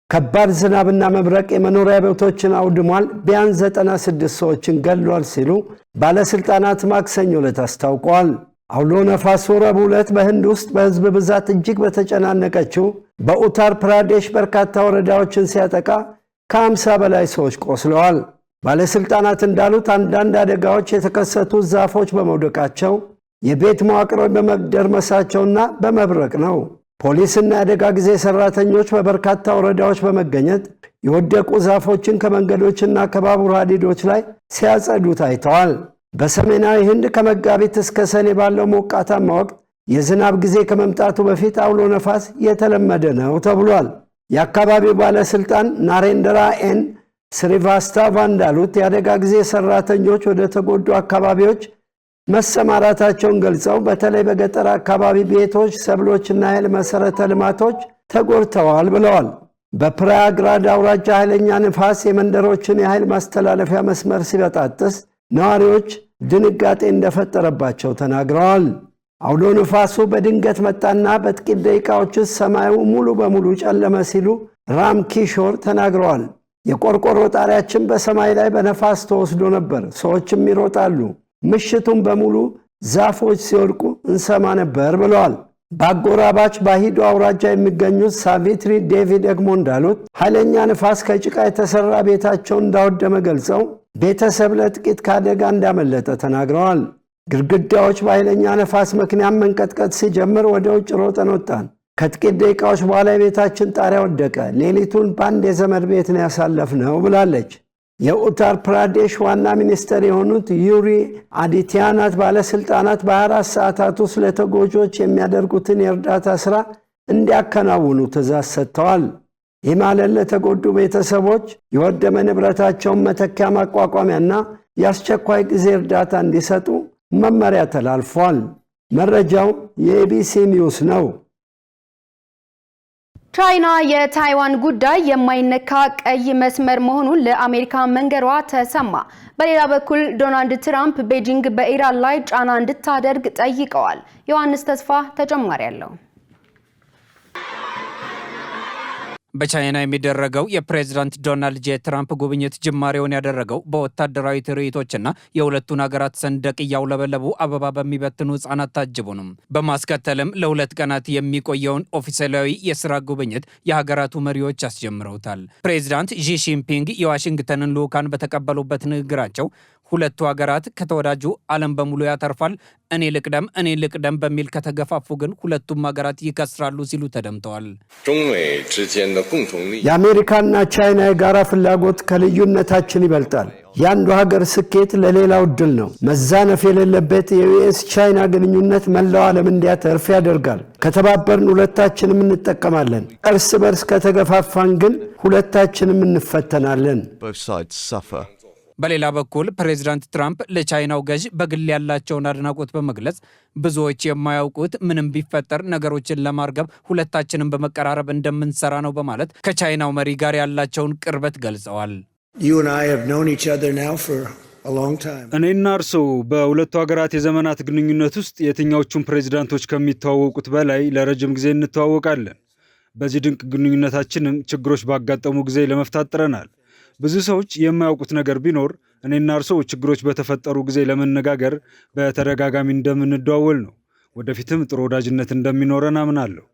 ከባድ ዝናብና መብረቅ የመኖሪያ ቤቶችን አውድሟል፣ ቢያንስ 96 ሰዎችን ገድሏል ሲሉ ባለስልጣናት ማክሰኞ ዕለት አስታውቀዋል። አውሎ ነፋሱ ረቡዕ ዕለት በህንድ ውስጥ በህዝብ ብዛት እጅግ በተጨናነቀችው በኡታር ፕራዴሽ በርካታ ወረዳዎችን ሲያጠቃ ከ50 በላይ ሰዎች ቆስለዋል። ባለስልጣናት እንዳሉት አንዳንድ አደጋዎች የተከሰቱት ዛፎች በመውደቃቸው፣ የቤት መዋቅሮች በመደርመሳቸውና በመብረቅ ነው። ፖሊስና የአደጋ ጊዜ ሰራተኞች በበርካታ ወረዳዎች በመገኘት የወደቁ ዛፎችን ከመንገዶችና ከባቡር ሀዲዶች ላይ ሲያጸዱ ታይተዋል። በሰሜናዊ ህንድ ከመጋቢት እስከ ሰኔ ባለው ሞቃታማ ወቅት የዝናብ ጊዜ ከመምጣቱ በፊት አውሎ ነፋስ የተለመደ ነው ተብሏል። የአካባቢው ባለስልጣን ናሬንድራ ኤን ስሪቫስታቫ እንዳሉት የአደጋ ጊዜ ሰራተኞች ወደ ተጎዱ አካባቢዎች መሰማራታቸውን ገልጸው በተለይ በገጠር አካባቢ ቤቶች፣ ሰብሎችና ኃይል መሰረተ ልማቶች ተጎድተዋል ብለዋል። በፕራያግራድ አውራጃ ኃይለኛ ንፋስ የመንደሮችን የኃይል ማስተላለፊያ መስመር ሲበጣጥስ ነዋሪዎች ድንጋጤ እንደፈጠረባቸው ተናግረዋል። አውሎ ንፋሱ በድንገት መጣና በጥቂት ደቂቃዎች ውስጥ ሰማዩ ሙሉ በሙሉ ጨለመ ሲሉ ራም ኪሾር ተናግረዋል። የቆርቆሮ ጣሪያችን በሰማይ ላይ በነፋስ ተወስዶ ነበር፣ ሰዎችም ይሮጣሉ፣ ምሽቱን በሙሉ ዛፎች ሲወድቁ እንሰማ ነበር ብለዋል። በአጎራባች ባሂዶ አውራጃ የሚገኙት ሳቪትሪ ዴቪ ደግሞ እንዳሉት ኃይለኛ ንፋስ ከጭቃ የተሰራ ቤታቸውን እንዳወደመ ገልጸው ቤተሰብ ለጥቂት ከአደጋ እንዳመለጠ ተናግረዋል። ግድግዳዎች በኃይለኛ ነፋስ ምክንያት መንቀጥቀጥ ሲጀምር ወደ ውጭ ሮጠን ወጣን። ከጥቂት ደቂቃዎች በኋላ የቤታችን ጣሪያ ወደቀ። ሌሊቱን በአንድ የዘመድ ቤት ነው ያሳለፍነው ብላለች። የኡታር ፕራዴሽ ዋና ሚኒስትር የሆኑት ዩሪ አዲትያናት ባለስልጣናት በ24 ሰዓታት ውስጥ ለተጎጆች የሚያደርጉትን የእርዳታ ሥራ እንዲያከናውኑ ትዕዛዝ ሰጥተዋል። ይህ ማለት ለተጎዱ ቤተሰቦች የወደመ ንብረታቸውን መተኪያ ማቋቋሚያና የአስቸኳይ ጊዜ እርዳታ እንዲሰጡ መመሪያ ተላልፏል። መረጃው የኤቢሲ ኒውስ ነው። ቻይና የታይዋን ጉዳይ የማይነካ ቀይ መስመር መሆኑን ለአሜሪካ መንገሯ ተሰማ። በሌላ በኩል ዶናልድ ትራምፕ ቤጂንግ በኢራን ላይ ጫና እንድታደርግ ጠይቀዋል። ዮሐንስ ተስፋ ተጨማሪ አለው። በቻይና የሚደረገው የፕሬዝዳንት ዶናልድ ጄ ትራምፕ ጉብኝት ጅማሬውን ያደረገው በወታደራዊ ትርኢቶችና የሁለቱን ሀገራት ሰንደቅ እያውለበለቡ አበባ በሚበትኑ ህጻናት ታጅቡ ነው። በማስከተልም ለሁለት ቀናት የሚቆየውን ኦፊሴላዊ የስራ ጉብኝት የሀገራቱ መሪዎች አስጀምረውታል። ፕሬዝዳንት ዢ ጂንፒንግ የዋሽንግተንን ልዑካን በተቀበሉበት ንግግራቸው ሁለቱ ሀገራት ከተወዳጁ ዓለም በሙሉ ያተርፋል፣ እኔ ልቅደም በሚል ከተገፋፉ ግን ሁለቱም ሀገራት ይከስራሉ ሲሉ ተደምጠዋል። የአሜሪካና ቻይና የጋራ ፍላጎት ከልዩነታችን ይበልጣል። የአንዱ ሀገር ስኬት ለሌላው ድል ነው። መዛነፍ የሌለበት የዩኤስ ቻይና ግንኙነት መላው ዓለም እንዲያተርፍ ያደርጋል። ከተባበርን ሁለታችንም እንጠቀማለን። እርስ በርስ ከተገፋፋን ግን ሁለታችንም እንፈተናለን። በሌላ በኩል ፕሬዝዳንት ትራምፕ ለቻይናው ገዥ በግል ያላቸውን አድናቆት በመግለጽ ብዙዎች የማያውቁት ምንም ቢፈጠር ነገሮችን ለማርገብ ሁለታችንም በመቀራረብ እንደምንሰራ ነው በማለት ከቻይናው መሪ ጋር ያላቸውን ቅርበት ገልጸዋል። እኔና እርሶ በሁለቱ ሀገራት የዘመናት ግንኙነት ውስጥ የትኛዎቹን ፕሬዝዳንቶች ከሚተዋወቁት በላይ ለረጅም ጊዜ እንተዋወቃለን። በዚህ ድንቅ ግንኙነታችንም ችግሮች ባጋጠሙ ጊዜ ለመፍታት ጥረናል። ብዙ ሰዎች የማያውቁት ነገር ቢኖር እኔና እርሶ ችግሮች በተፈጠሩ ጊዜ ለመነጋገር በተደጋጋሚ እንደምንደዋወል ነው። ወደፊትም ጥሩ ወዳጅነት እንደሚኖረን አምናለሁ።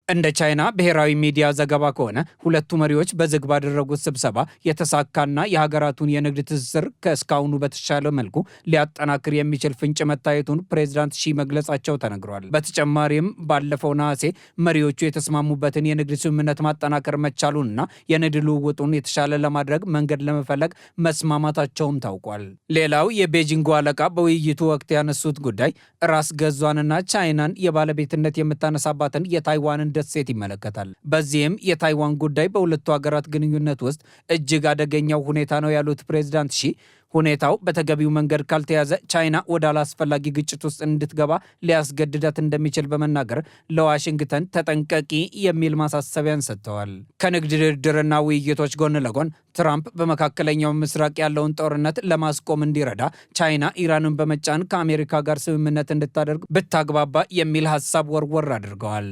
እንደ ቻይና ብሔራዊ ሚዲያ ዘገባ ከሆነ ሁለቱ መሪዎች በዝግ ባደረጉት ስብሰባ የተሳካና የሀገራቱን የንግድ ትስስር ከእስካሁኑ በተሻለ መልኩ ሊያጠናክር የሚችል ፍንጭ መታየቱን ፕሬዝዳንት ሺ መግለጻቸው ተነግሯል። በተጨማሪም ባለፈው ነሐሴ መሪዎቹ የተስማሙበትን የንግድ ስምምነት ማጠናከር መቻሉንና የንግድ ልውውጡን የተሻለ ለማድረግ መንገድ ለመፈለግ መስማማታቸውም ታውቋል። ሌላው የቤጂንጉ አለቃ በውይይቱ ወቅት ያነሱት ጉዳይ ራስ ገዟንና ቻይናን የባለቤትነት የምታነሳባትን የታይዋንን ደሴት ይመለከታል። በዚህም የታይዋን ጉዳይ በሁለቱ ሀገራት ግንኙነት ውስጥ እጅግ አደገኛው ሁኔታ ነው ያሉት ፕሬዝዳንት ሺ ሁኔታው በተገቢው መንገድ ካልተያዘ ቻይና ወደ አላስፈላጊ ግጭት ውስጥ እንድትገባ ሊያስገድዳት እንደሚችል በመናገር ለዋሽንግተን ተጠንቀቂ የሚል ማሳሰቢያን ሰጥተዋል። ከንግድ ድርድርና ውይይቶች ጎን ለጎን ትራምፕ በመካከለኛው ምስራቅ ያለውን ጦርነት ለማስቆም እንዲረዳ ቻይና ኢራንን በመጫን ከአሜሪካ ጋር ስምምነት እንድታደርግ ብታግባባ የሚል ሀሳብ ወርወር አድርገዋል።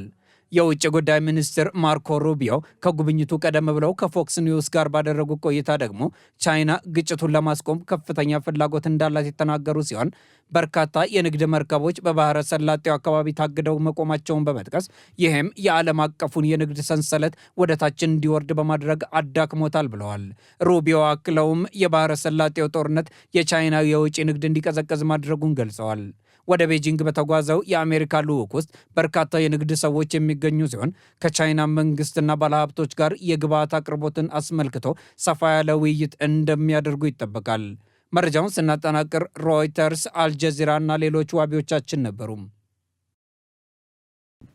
የውጭ ጉዳይ ሚኒስትር ማርኮ ሩቢዮ ከጉብኝቱ ቀደም ብለው ከፎክስ ኒውስ ጋር ባደረጉ ቆይታ ደግሞ ቻይና ግጭቱን ለማስቆም ከፍተኛ ፍላጎት እንዳላት የተናገሩ ሲሆን በርካታ የንግድ መርከቦች በባህረ ሰላጤው አካባቢ ታግደው መቆማቸውን በመጥቀስ ይህም የዓለም አቀፉን የንግድ ሰንሰለት ወደ ታች እንዲወርድ በማድረግ አዳክሞታል ብለዋል። ሩቢዮ አክለውም የባህረ ሰላጤው ጦርነት የቻይና የውጭ ንግድ እንዲቀዘቀዝ ማድረጉን ገልጸዋል። ወደ ቤጂንግ በተጓዘው የአሜሪካ ልዑክ ውስጥ በርካታ የንግድ ሰዎች የሚገኙ ሲሆን ከቻይና መንግስትና ባለሀብቶች ጋር የግብዓት አቅርቦትን አስመልክቶ ሰፋ ያለ ውይይት እንደሚያደርጉ ይጠበቃል። መረጃውን ስናጠናቅር ሮይተርስ፣ አልጀዚራ እና ሌሎች ዋቢዎቻችን ነበሩ።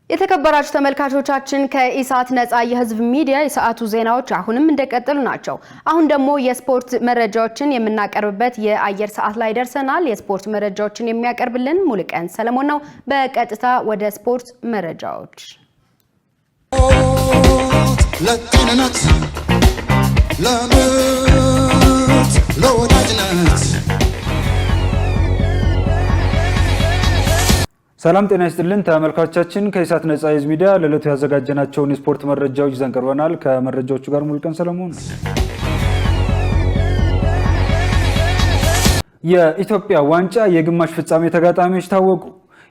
የተከበራችሁ ተመልካቾቻችን ከኢሳት ነፃ የህዝብ ሚዲያ የሰዓቱ ዜናዎች አሁንም እንደቀጠሉ ናቸው። አሁን ደግሞ የስፖርት መረጃዎችን የምናቀርብበት የአየር ሰዓት ላይ ደርሰናል። የስፖርት መረጃዎችን የሚያቀርብልን ሙሉቀን ሰለሞን ነው። በቀጥታ ወደ ስፖርት መረጃዎች። ለጤንነት፣ ለምርት፣ ለወዳጅነት ሰላም ጤና ይስጥልን ተመልካቾቻችን፣ ከኢሳት ነፃ የህዝብ ሚዲያ ለዕለቱ ያዘጋጀናቸውን የስፖርት መረጃዎች ይዘን ቀርበናል። ከመረጃዎቹ ጋር ሙሉቀን ሰለሞን። የኢትዮጵያ ዋንጫ የግማሽ ፍጻሜ ተጋጣሚዎች ታወቁ።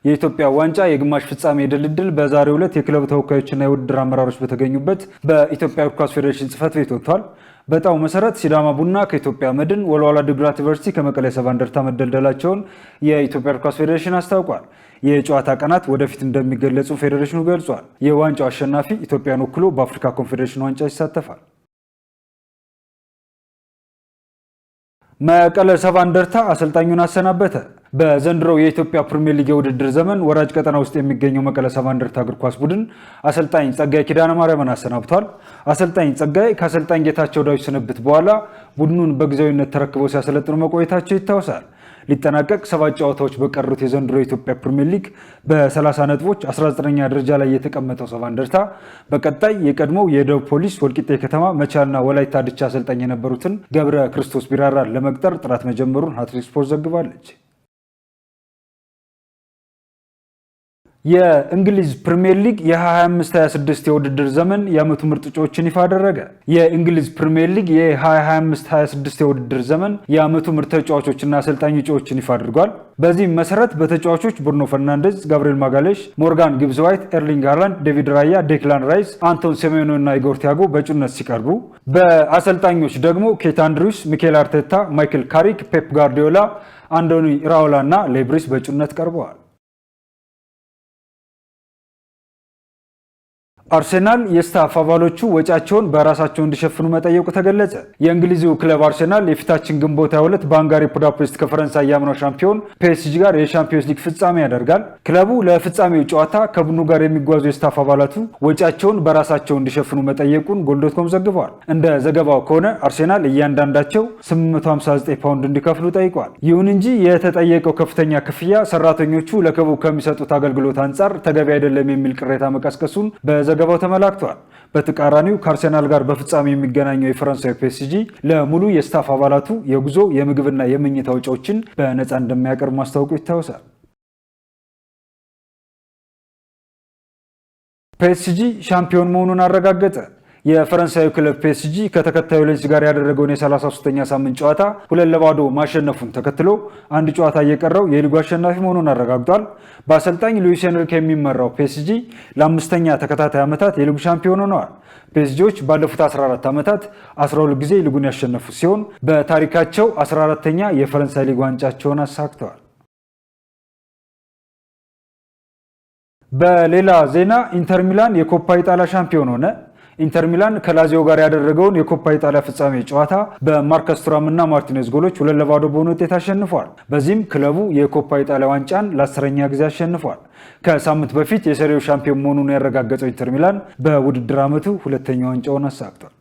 የኢትዮጵያ ዋንጫ የግማሽ ፍጻሜ ድልድል በዛሬው ዕለት የክለብ ተወካዮችና የውድድር አመራሮች በተገኙበት በኢትዮጵያ እግር ኳስ ፌዴሬሽን ጽሕፈት ቤት ወጥቷል። በጣው መሰረት ሲዳማ ቡና ከኢትዮጵያ መድን፣ ወልዋሎ ዓዲግራት ዩኒቨርሲቲ ከመቀሌ ሰባ እንደርታ መደልደላቸውን የኢትዮጵያ እግር ኳስ ፌዴሬሽን አስታውቋል። የጨዋታ ቀናት ወደፊት እንደሚገለጹ ፌዴሬሽኑ ገልጿል። የዋንጫው አሸናፊ ኢትዮጵያን ወክሎ በአፍሪካ ኮንፌዴሬሽን ዋንጫ ይሳተፋል። መቀለ ሰባ እንደርታ አሰልጣኙን አሰናበተ። በዘንድሮው የኢትዮጵያ ፕሪሚየር ሊግ የውድድር ዘመን ወራጅ ቀጠና ውስጥ የሚገኘው መቀለ ሰባ እንደርታ እግር ኳስ ቡድን አሰልጣኝ ጸጋይ ኪዳነ ማርያምን አሰናብቷል። አሰልጣኝ ጸጋይ ከአሰልጣኝ ጌታቸው ዳዊት ስንብት በኋላ ቡድኑን በጊዜያዊነት ተረክበው ሲያሰለጥኑ መቆየታቸው ይታወሳል። ሊጠናቀቅ 7 ጨዋታዎች በቀሩት የዘንድሮ የኢትዮጵያ ፕሪሚየር ሊግ በ30 ነጥቦች 19ኛ ደረጃ ላይ የተቀመጠው ሰባ እንደርታ በቀጣይ የቀድሞው የደቡብ ፖሊስ፣ ወልቂጤ ከተማ፣ መቻልና ወላይታ ድቻ አሰልጣኝ የነበሩትን ገብረ ክርስቶስ ቢራራን ለመቅጠር ጥረት መጀመሩን ሃትሪክ ስፖርት ዘግባለች። የእንግሊዝ ፕሪሚየር ሊግ የ2025-26 የውድድር ዘመን የዓመቱ ምርጥ እጩዎችን ይፋ አደረገ። የእንግሊዝ ፕሪሚየር ሊግ የ2025-26 የውድድር ዘመን የዓመቱ ምርጥ ተጫዋቾችና አሰልጣኝ እጩዎችን ይፋ አድርጓል። በዚህም መሰረት በተጫዋቾች ብሩኖ ፈርናንዴዝ፣ ጋብሪኤል ማጋሌሽ፣ ሞርጋን ጊብስ ዋይት፣ ኤርሊንግ ሃላንድ፣ ዴቪድ ራያ፣ ዴክላን ራይስ፣ አንቶን ሴሜኖ እና ኢጎር ቲያጎ በእጩነት ሲቀርቡ በአሰልጣኞች ደግሞ ኬት አንድሪውስ፣ ሚኬል አርቴታ፣ ማይክል ካሪክ፣ ፔፕ ጋርዲዮላ፣ አንዶኒ ኢራኦላ እና ሌብሪስ በእጩነት ቀርበዋል። አርሴናል የስታፍ አባሎቹ ወጪያቸውን በራሳቸው እንዲሸፍኑ መጠየቁ ተገለጸ። የእንግሊዙ ክለብ አርሴናል የፊታችን ግንቦት 22 በሃንጋሪ ቡዳፔስት ከፈረንሳይ የአምናው ሻምፒዮን ፒኤስጂ ጋር የሻምፒዮንስ ሊግ ፍጻሜ ያደርጋል። ክለቡ ለፍጻሜው ጨዋታ ከቡድኑ ጋር የሚጓዙ የስታፍ አባላቱ ወጪያቸውን በራሳቸው እንዲሸፍኑ መጠየቁን ጎል.ኮም ዘግቧል። እንደ ዘገባው ከሆነ አርሴናል እያንዳንዳቸው 859 ፓውንድ እንዲከፍሉ ጠይቋል። ይሁን እንጂ የተጠየቀው ከፍተኛ ክፍያ ሰራተኞቹ ለክለቡ ከሚሰጡት አገልግሎት አንጻር ተገቢ አይደለም የሚል ቅሬታ መቀስቀሱን በዘገባው ተመላክቷል። በተቃራኒው ከአርሴናል ጋር በፍጻሜ የሚገናኘው የፈረንሳይ ፒኤስጂ ለሙሉ የስታፍ አባላቱ የጉዞ የምግብና የመኝታ ወጪዎችን በነፃ እንደሚያቀርብ ማስታወቁ ይታወሳል። ፒኤስጂ ሻምፒዮን መሆኑን አረጋገጠ። የፈረንሳዩ ክለብ ፒኤስጂ ከተከታዩ ሌንስ ጋር ያደረገውን የ33ኛ ሳምንት ጨዋታ 2-0 ማሸነፉን ተከትሎ አንድ ጨዋታ እየቀረው የሊጉ አሸናፊ መሆኑን አረጋግጧል። በአሰልጣኝ ሉዊስ ኤንሪኬ የሚመራው ፒኤስጂ ለ5ኛ ተከታታይ ዓመታት የሊጉ ሻምፒዮን ሆነዋል። ፒኤስጂዎች ባለፉት 14 ዓመታት 12 ጊዜ ሊጉን ያሸነፉ ሲሆን በታሪካቸው 14ኛ የፈረንሳይ ሊግ ዋንጫቸውን አሳክተዋል። በሌላ ዜና ኢንተር ሚላን የኮፓ ኢጣሊያ ሻምፒዮን ሆነ። ኢንተር ሚላን ከላዚዮ ጋር ያደረገውን የኮፓ ኢጣሊያ ፍጻሜ ጨዋታ በማርከስ ቱራም እና ማርቲኔዝ ጎሎች 2-0 በሆነ ውጤት አሸንፏል። በዚህም ክለቡ የኮፓ ኢጣሊያ ዋንጫን ለ10ኛ ጊዜ አሸንፏል። ከሳምንት በፊት የሴሪው ሻምፒዮን መሆኑን ያረጋገጠው ኢንተር ሚላን በውድድር ዓመቱ 2ኛ ዋንጫውን አሳክቷል።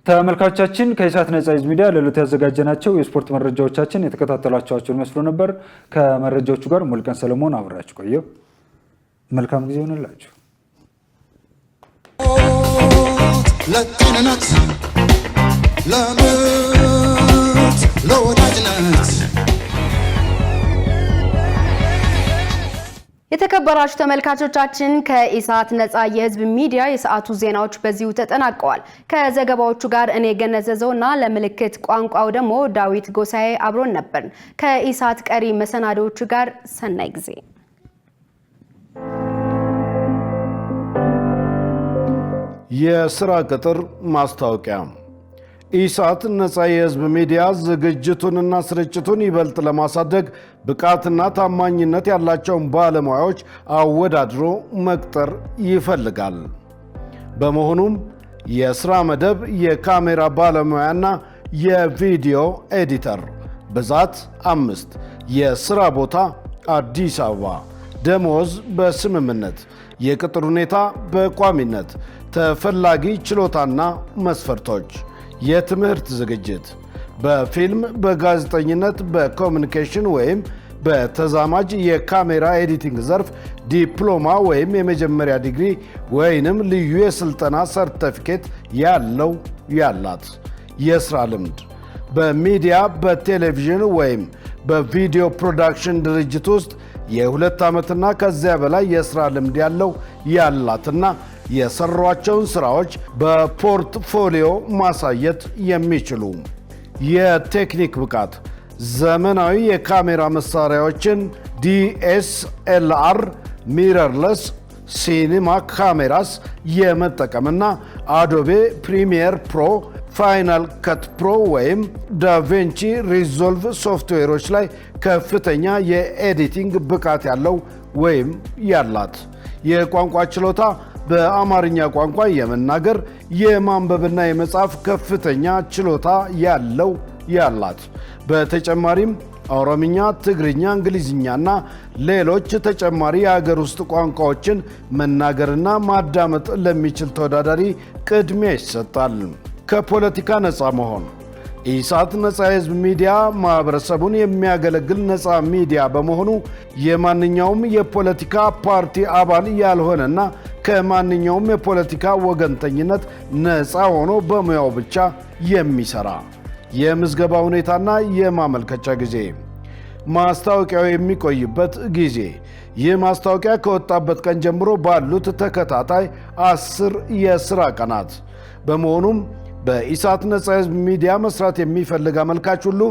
ተመልካቾቻችን ከኢሳት ነጻ ህዝብ ሚዲያ ለዕለቱ ያዘጋጀናቸው የስፖርት መረጃዎቻችን የተከታተላችኋቸውን መስሎ ነበር። ከመረጃዎቹ ጋር ሙልቀን ሰለሞን አብራችሁ ቆየው። መልካም ጊዜ ይሁንላችሁ። ለጤንነት፣ ለምርት፣ ለወዳጅነት የተከበራችሁ ተመልካቾቻችን ከኢሳት ነጻ የህዝብ ሚዲያ የሰዓቱ ዜናዎች በዚሁ ተጠናቀዋል። ከዘገባዎቹ ጋር እኔ ገነዘዘውና ለምልክት ቋንቋው ደግሞ ዳዊት ጎሳዬ አብሮን ነበር። ከኢሳት ቀሪ መሰናዶዎቹ ጋር ሰናይ ጊዜ። የስራ ቅጥር ማስታወቂያ። ኢሳት ነጻ የህዝብ ሚዲያ ዝግጅቱንና ስርጭቱን ይበልጥ ለማሳደግ ብቃትና ታማኝነት ያላቸውን ባለሙያዎች አወዳድሮ መቅጠር ይፈልጋል። በመሆኑም የስራ መደብ የካሜራ ባለሙያና የቪዲዮ ኤዲተር፣ ብዛት 5፣ የስራ ቦታ አዲስ አበባ፣ ደሞዝ በስምምነት፣ የቅጥር ሁኔታ በቋሚነት፣ ተፈላጊ ችሎታና መስፈርቶች፣ የትምህርት ዝግጅት በፊልም፣ በጋዜጠኝነት፣ በኮሙኒኬሽን ወይም በተዛማጅ የካሜራ ኤዲቲንግ ዘርፍ ዲፕሎማ ወይም የመጀመሪያ ዲግሪ ወይንም ልዩ የስልጠና ሰርተፊኬት ያለው ያላት። የስራ ልምድ በሚዲያ በቴሌቪዥን ወይም በቪዲዮ ፕሮዳክሽን ድርጅት ውስጥ የ2 ዓመትና ከዚያ በላይ የስራ ልምድ ያለው ያላትና የሰሯቸውን ስራዎች በፖርትፎሊዮ ማሳየት የሚችሉ። የቴክኒክ ብቃት ዘመናዊ የካሜራ መሳሪያዎችን ዲኤስኤልአር፣ ሚረርለስ፣ ሲኒማ ካሜራስ የመጠቀምና አዶቤ ፕሪሚየር ፕሮ፣ ፋይናል ከት ፕሮ ወይም ዳቪንቺ ሪዞልቭ ሶፍትዌሮች ላይ ከፍተኛ የኤዲቲንግ ብቃት ያለው ወይም ያላት። የቋንቋ ችሎታ በአማርኛ ቋንቋ የመናገር የማንበብና የመጻፍ ከፍተኛ ችሎታ ያላት በተጨማሪም ኦሮምኛ፣ ትግርኛ፣ እንግሊዝኛና ሌሎች ተጨማሪ የሀገር ውስጥ ቋንቋዎችን መናገርና ማዳመጥ ለሚችል ተወዳዳሪ ቅድሚያ ይሰጣል። ከፖለቲካ ነፃ መሆን ኢሳት ነፃ የህዝብ ሚዲያ ማህበረሰቡን የሚያገለግል ነፃ ሚዲያ በመሆኑ የማንኛውም የፖለቲካ ፓርቲ አባል ያልሆነና ከማንኛውም የፖለቲካ ወገንተኝነት ነፃ ሆኖ በሙያው ብቻ የሚሰራ። የምዝገባ ሁኔታና የማመልከቻ ጊዜ ማስታወቂያው የሚቆይበት ጊዜ ይህ ማስታወቂያ ከወጣበት ቀን ጀምሮ ባሉት ተከታታይ 10 የሥራ ቀናት በመሆኑም በኢሳት ነፃ የህዝብ ሚዲያ መስራት የሚፈልግ አመልካች ሁሉ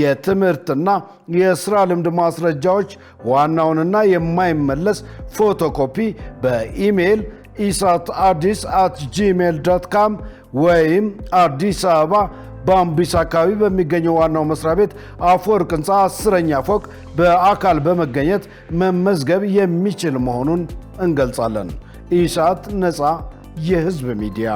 የትምህርትና የሥራ ልምድ ማስረጃዎች ዋናውንና የማይመለስ ፎቶኮፒ በኢሜይል isataddis@gmail.com ወይም አዲስ አበባ በአምቢስ አካባቢ በሚገኘው ዋናው መስሪያ ቤት አፈወርቅ ህንፃ 10ኛ ፎቅ በአካል በመገኘት መመዝገብ የሚችል መሆኑን እንገልጻለን። ኢሳት ነፃ የህዝብ ሚዲያ